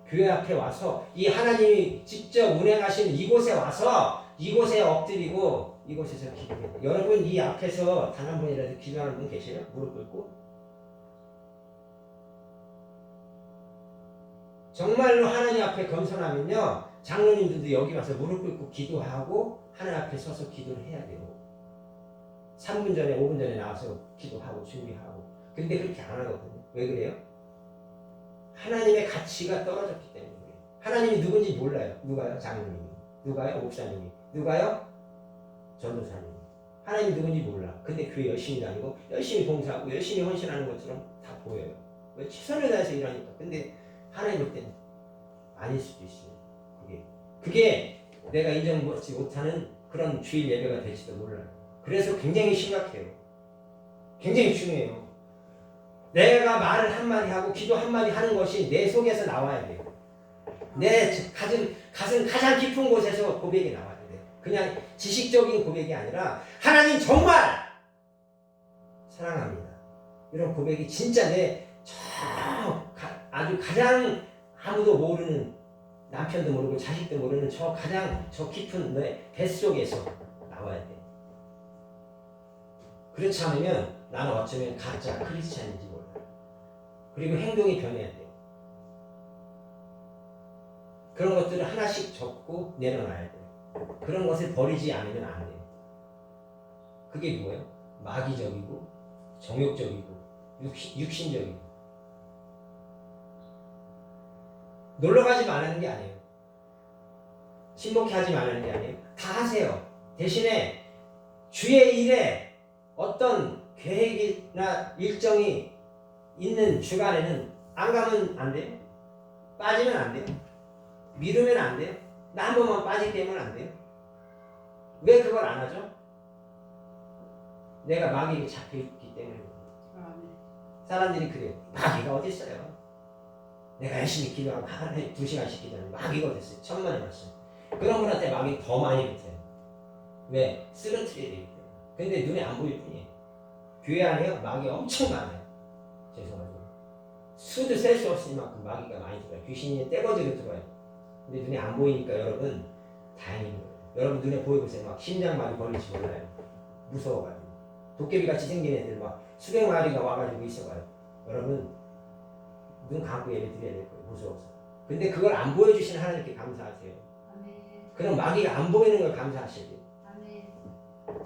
교회 앞에 와서 이 하나님이 직접 운행하시는 이곳에 와서 이곳에 엎드리고 이곳에서 기도해요. 여러분 이 앞에서 단 한 분이라도 기도하는 분 계세요? 무릎 꿇고? 정말로 하나님 앞에 겸손하면요 장로님들도 여기 와서 무릎 꿇고 기도하고 하나님 앞에 서서 기도를 해야 돼요. 3분 전에 5분 전에 나와서 기도하고 준비하고 근데 그렇게 안 하거든요. 왜 그래요? 하나님의 가치가 떨어졌기 때문에 그래요. 하나님이 누군지 몰라요. 누가요? 장로님이. 누가요? 목사님이. 누가요? 전도사님이. 하나님이 누군지 몰라. 근데 교회 열심히 다니고 열심히 봉사하고 열심히 헌신하는 것처럼 다 보여요. 왜? 최선을 다해서 일하니까. 근데 하나님 볼 때는 아닐 수도 있어요. 그게 내가 인정받지 못하는 그런 주일 예배가 될지도 몰라요. 그래서 굉장히 심각해요. 굉장히 중요해요. 내가 말을 한마디 하고 기도 한마디 하는 것이 내 속에서 나와야 돼요. 내 가슴 가장 깊은 곳에서 고백이 나와야 돼요. 그냥 지식적인 고백이 아니라 하나님 정말 사랑합니다. 이런 고백이 진짜 아주 가장 아무도 모르는 남편도 모르고 자식도 모르는 가장 깊은 내 뱃속에서 나와야 돼. 그렇지 않으면 나는 어쩌면 가짜 크리스찬인지 몰라. 그리고 행동이 변해야 돼요. 그런 것들을 하나씩 적고 내려놔야 돼요. 그런 것을 버리지 않으면 안 돼요. 그게 뭐예요? 마귀적이고 정욕적이고 육신적이고 놀러가지 말라는 게 아니에요. 친목회 하지 말라는 게 아니에요. 다 하세요. 대신에 주의 일에 어떤 계획이나 일정이 있는 주간에는 안 가면 안 돼요. 빠지면 안 돼요. 미루면 안 돼요. 나 한 번만 빠지게 하면 안 돼요. 왜 그걸 안 하죠? 내가 마귀에게 잡혀있기 때문에. 사람들이 그래요. 마귀가 어디 있어요? 내가 열심히 기도하고 하루에 2시간씩 기도하는 마귀가 어디 있어요? 천만에 말씀. 그런 분한테 마귀 더 많이 붙어요. 왜? 쓰러뜨려야 되기 때문에. 근데 눈에 안 보일 뿐이에요. 교회 안에요? 마귀 엄청 많아요. 죄송하지만 수도 셀 수 없을 만큼 마귀가 많이 들어요. 귀신이 떼거지로 들어요. 근데 눈에 안 보이니까 여러분 다행인 거예요. 여러분 눈에 보여보세요. 막 심장 많이 걸릴지 몰라요. 무서워가지고 도깨비같이 생긴 애들 막 수백 마리가 와가지고 있어봐요. 여러분 눈 감고 예배 드려야 될 거예요. 무서워서. 근데 그걸 안 보여주시는 하나님께 감사하세요. 그럼 마귀가 안 보이는 걸 감사하셔야 돼요.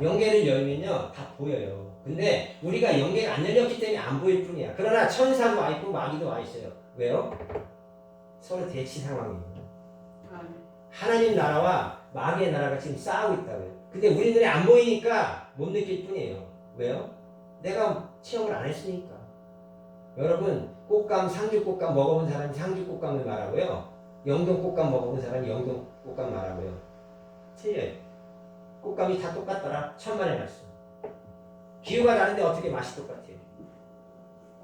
영계를 열면요 다 보여요. 근데 우리가 영계가 안 열렸기 때문에 안 보일 뿐이야. 그러나 천사도 와 있고 마귀도 와 있어요. 왜요? 서로 대치 상황이에요. 하나님 나라와 마귀의 나라가 지금 싸우고 있다고요. 근데 우리 눈에 안 보이니까 못 느낄 뿐이에요. 왜요? 내가 체험을 안 했으니까. 여러분 꽃감, 상주 꽃감 먹어본 사람이 상주 꽃감을 말하고요. 영동 꽃감 먹어본 사람이 영동 꽃감 말하고요. 틀려요. 꽃감이 다 똑같더라. 천만의 말씀. 기후가 다른데 어떻게 맛이 똑같아요?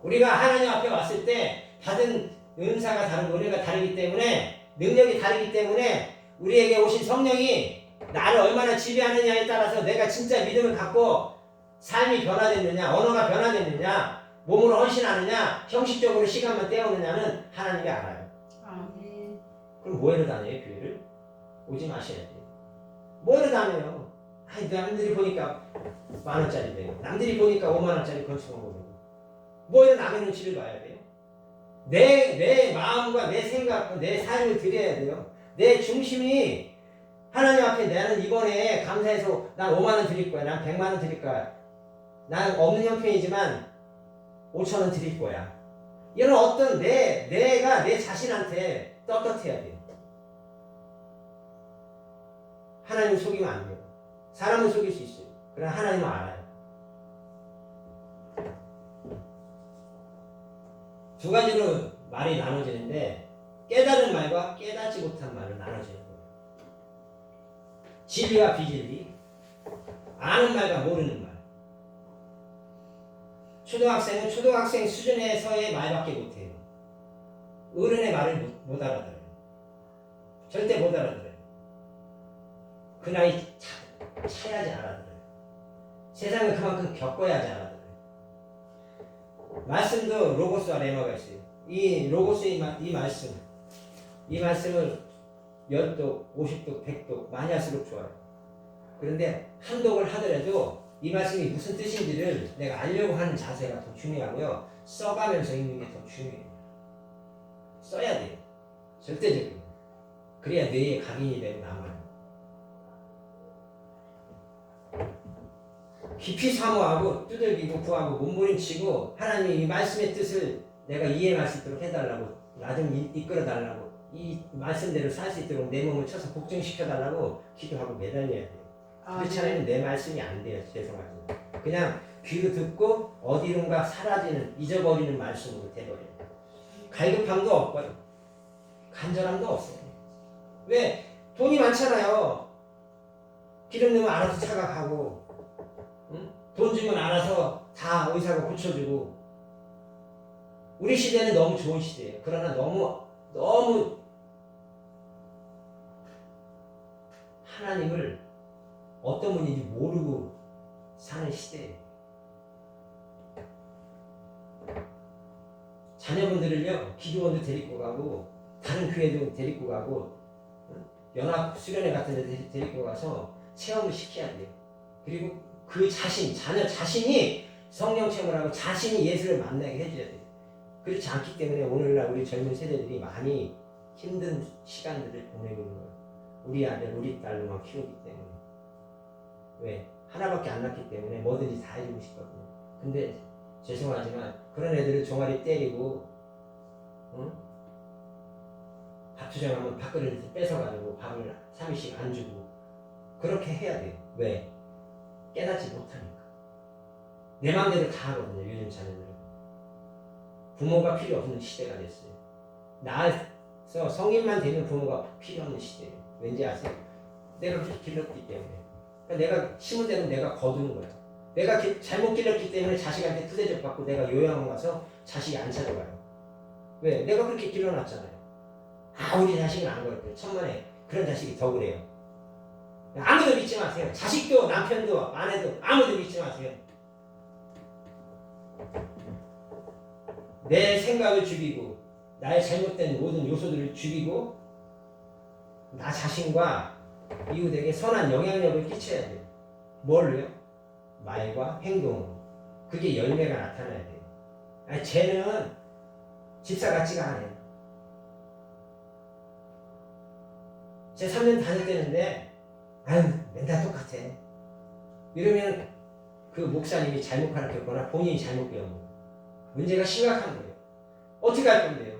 우리가 하나님 앞에 왔을 때 받은 은사가 다르고 은혜가 다르기 때문에 능력이 다르기 때문에 우리에게 오신 성령이 나를 얼마나 지배하느냐에 따라서 내가 진짜 믿음을 갖고 삶이 변화됐느냐, 언어가 변화됐느냐, 몸으로 헌신하느냐, 형식적으로 시간만 때우느냐는 하나님이 알아요. 그럼 뭐해로 다녀요, 교회를? 오지 마셔야 돼요. 뭐해로 다녀요? 아니, 남들이 보니까 10,000원짜리래요. 남들이 보니까 50,000원짜리 건축한 거고. 뭐해로 남의 눈치를 봐야 돼요? 내 마음과 내 생각과 내 삶을 드려야 돼요. 내 중심이 하나님 앞에 나는 이번에 감사해서 난 5만원 드릴 거야. 난 100만원 드릴 거야. 난 없는 형편이지만 5,000원 드릴 거야. 이런 어떤 내가 내 자신한테 떳떳해야 돼요. 하나님 속이면 안 돼요. 사람은 속일 수 있어요. 그러나 하나님은 알아요. 두 가지로 말이 나눠지는데 깨달은 말과 깨닫지 못한 말로 나눠지는 거예요. 진리와 비진리, 아는 말과 모르는 말. 초등학생은 초등학생 수준에서의 말밖에 못해요. 어른의 말을 못 알아들어요. 절대 못 알아들어요. 그 나이 차야지 알아들어요. 세상을 그만큼 겪어야지 알아들어요. 말씀도 로고스와 레마가 있어요. 이 로고스의 이 말씀을 10독, 50독, 100독 많이 할수록 좋아요. 그런데 한 독을 하더라도 이 말씀이 무슨 뜻인지를 내가 알려고 하는 자세가 더 중요하고요. 써가면서 읽는 게 더 중요해요. 써야 돼요. 절대적으로. 그래야 뇌에 각인이 되고 남아요. 깊이 사모하고 두들기고 구하고 몸부림치고 하나님이 이 말씀의 뜻을 내가 이해할 수 있도록 해달라고 나 좀 이끌어달라고 이 말씀대로 살 수 있도록 내 몸을 쳐서 복종시켜달라고 기도하고 매달려야 돼요. 그렇지 않으면 내 말씀이 안 돼요. 죄송하지만 그냥 귀로 듣고 어디론가 사라지는 잊어버리는 말씀으로 돼버려요. 갈급함도 없고요. 간절함도 없어요. 왜? 돈이 많잖아요. 기름 넣으면 알아서 차가 가고 응? 돈 주면 알아서 다 의사가 고쳐주고 우리 시대는 너무 좋은 시대예요. 그러나 너무 하나님을 어떤 분인지 모르고 사는 시대예요. 자녀분들을요 기도원도 데리고 가고 다른 교회도 데리고 가고 연합 수련회 같은 데 데리고 가서 체험을 시켜야 돼요. 그리고 그 자녀 자신이 성령 체험을 하고 자신이 예수를 만나게 해줘야 돼요. 그렇지 않기 때문에 오늘날 우리 젊은 세대들이 많이 힘든 시간들을 보내고 있는 거예요. 우리 아들, 우리 딸로만 키우기 때문에. 왜? 하나밖에 안 낳기 때문에 뭐든지 다 해주고 싶거든요. 근데 죄송하지만 그런 애들을 종아리 때리고 응? 밥 투정하면 밥그릇을 뺏어가지고 밥을 3일씩 안 주고 그렇게 해야 돼요. 왜? 깨닫지 못하니까. 내 마음대로 다 하거든요. 요즘 자녀들은. 부모가 필요 없는 시대가 됐어요. 나서 성인만 되면 부모가 필요 없는 시대예요. 왠지 아세요? 내가 그렇게 길렀기 때문에. 그러니까 내가 심은 대로 내가 거두는 거야. 내가 잘못 길렀기 때문에 자식한테 투대접 받고 내가 요양원 가서 자식이 안 찾아가요. 왜? 내가 그렇게 길러놨잖아요. 우리 자식은 안 그럴게요. 천만에 그런 자식이 더 그래요. 아무도 믿지 마세요. 자식도 남편도 아내도 아무도 믿지 마세요. 내 생각을 죽이고 나의 잘못된 모든 요소들을 죽이고 나 자신과 이웃에게 선한 영향력을 끼쳐야 돼요. 뭘로요? 말과 행동, 그게 열매가 나타나야 돼요. 아니, 쟤는 집사 같지가 않아요. 쟤 3년 다녔대는데 아유 맨날 똑같아. 이러면 그 목사님이 잘못 가르쳤거나 본인이 잘못 배운 거예요. 문제가 심각한 거예요. 어떻게 할 건데요?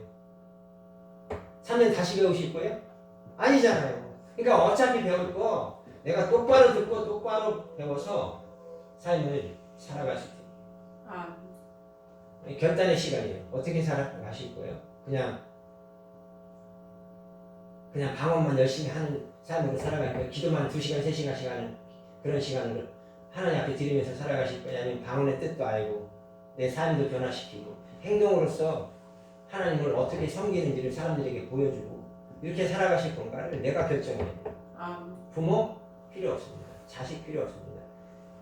3년 다시 배우실 거예요? 아니잖아요. 그러니까 어차피 배울 거 내가 똑바로 듣고 똑바로 배워서 삶을 살아가실 거예요. 아, 결단의 시간이에요. 어떻게 살아가실 거예요? 그냥 방언만 열심히 하는 삶으로 살아갈 거예요? 기도만 2시간, 3시간 그런 시간을 하나님 앞에 드리면서 살아가실 거예요? 아니면 방언의 뜻도 알고 내 삶도 변화시키고 행동으로서 하나님을 어떻게 섬기는지를 사람들에게 보여주고 이렇게 살아가실 건가를 내가 결정해야 돼요. 부모 필요 없습니다. 자식 필요 없습니다.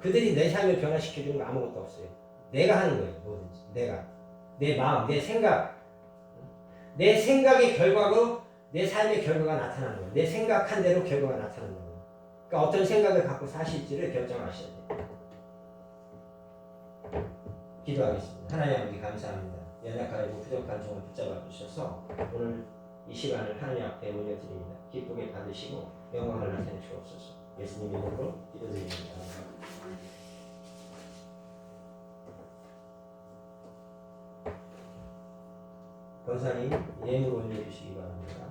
그들이 내 삶을 변화시켜주는 거 아무것도 없어요. 내가 하는 거예요. 뭐든지 내가. 내 마음, 내 생각. 내 생각의 결과로 내 삶의 결과가 나타나는 거예요. 내 생각한 대로 결과가 나타나는 거예요. 그러니까 어떤 생각을 갖고 사실지를 결정하셔야 돼요. 기도하겠습니다. 하나님 아버지 감사합니다. 연약하고 부족한 종을 붙잡아 주셔서 오늘 이 시간을 하나님 앞에 올려드립니다. 기쁘게 받으시고 영광을 나타내 주옵소서. 예수님 이름으로 기도드립니다. 권사님 예물을 올려주시기 바랍니다.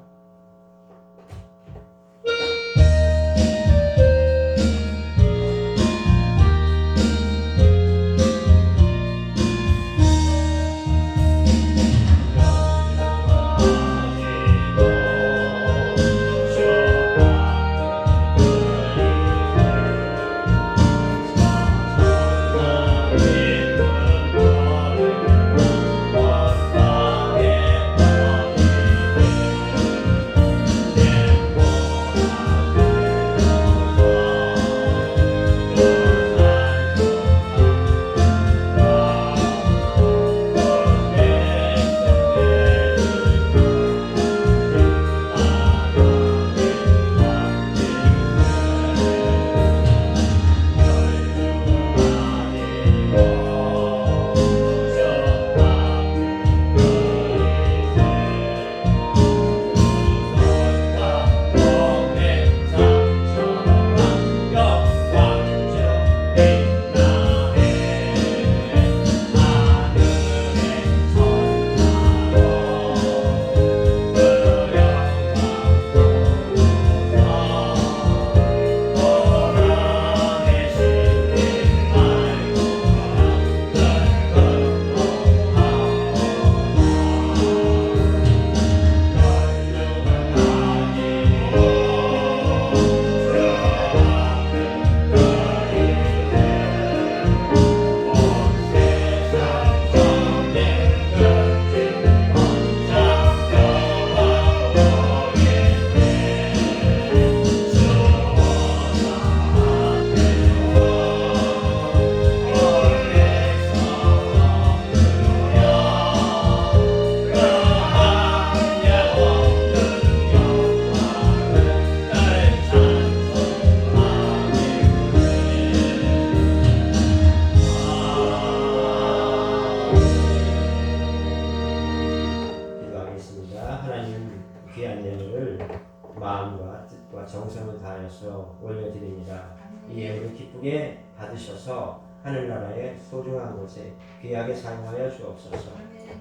마음과 뜻과 정성을 다하여서 올려드립니다. 이 예물을 기쁘게 받으셔서 하늘나라의 소중한 곳에 귀하게 사용하여 주옵소서.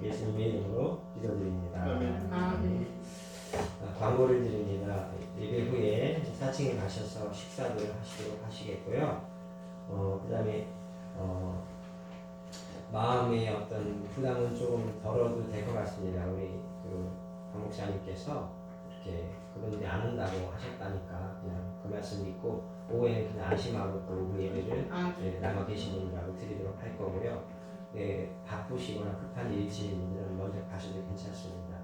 예수님의 이름으로 기도드립니다. 광고를 드립니다. 예배 후에 4층에 가셔서 식사를 하시도록 하시겠고요. 그 다음에 마음의 어떤 부담은 조금 덜어도 될 것 같습니다. 우리 강 목사님께서 이렇게 그분들이 안 온다고 하셨다니까 그냥 그 말씀 믿고 오후에는 그냥 안심하고 또 오후 예배를 남아 계신 분들하고 드리도록 할 거고요. 바쁘시거나 급한 일이 있으신 분들은 먼저 가셔도 괜찮습니다.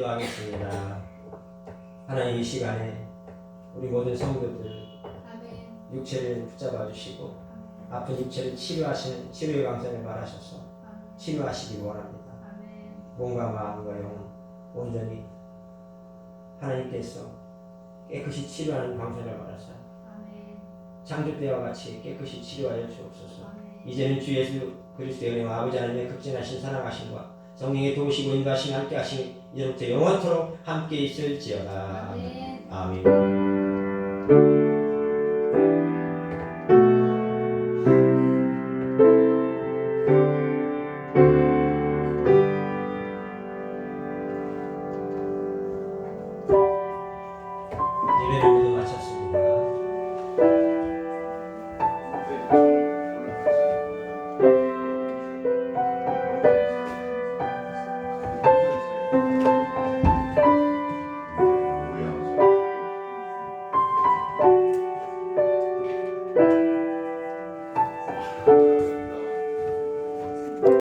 기도하겠습니다. 하나님 이 시간에 우리 모든 성도들 육체를 붙잡아 주시고 아픈 육체를 치료하시는 치료의 강선을 말하셔서 치료하시기 원합니다. 몸과 마음과 영 온전히 하나님께서 깨끗이 치료하는 강선을 받아서 창조 때와 같이 깨끗이 치료하여 주옵소서. 이제는 주 예수 그리스도의 은혜와 아버지 하나님의 극진하신 사랑하심과 성령의 도우시고 인도하심 함께 하심이 이제부터 영원토록 함께 있을지어다. 아멘.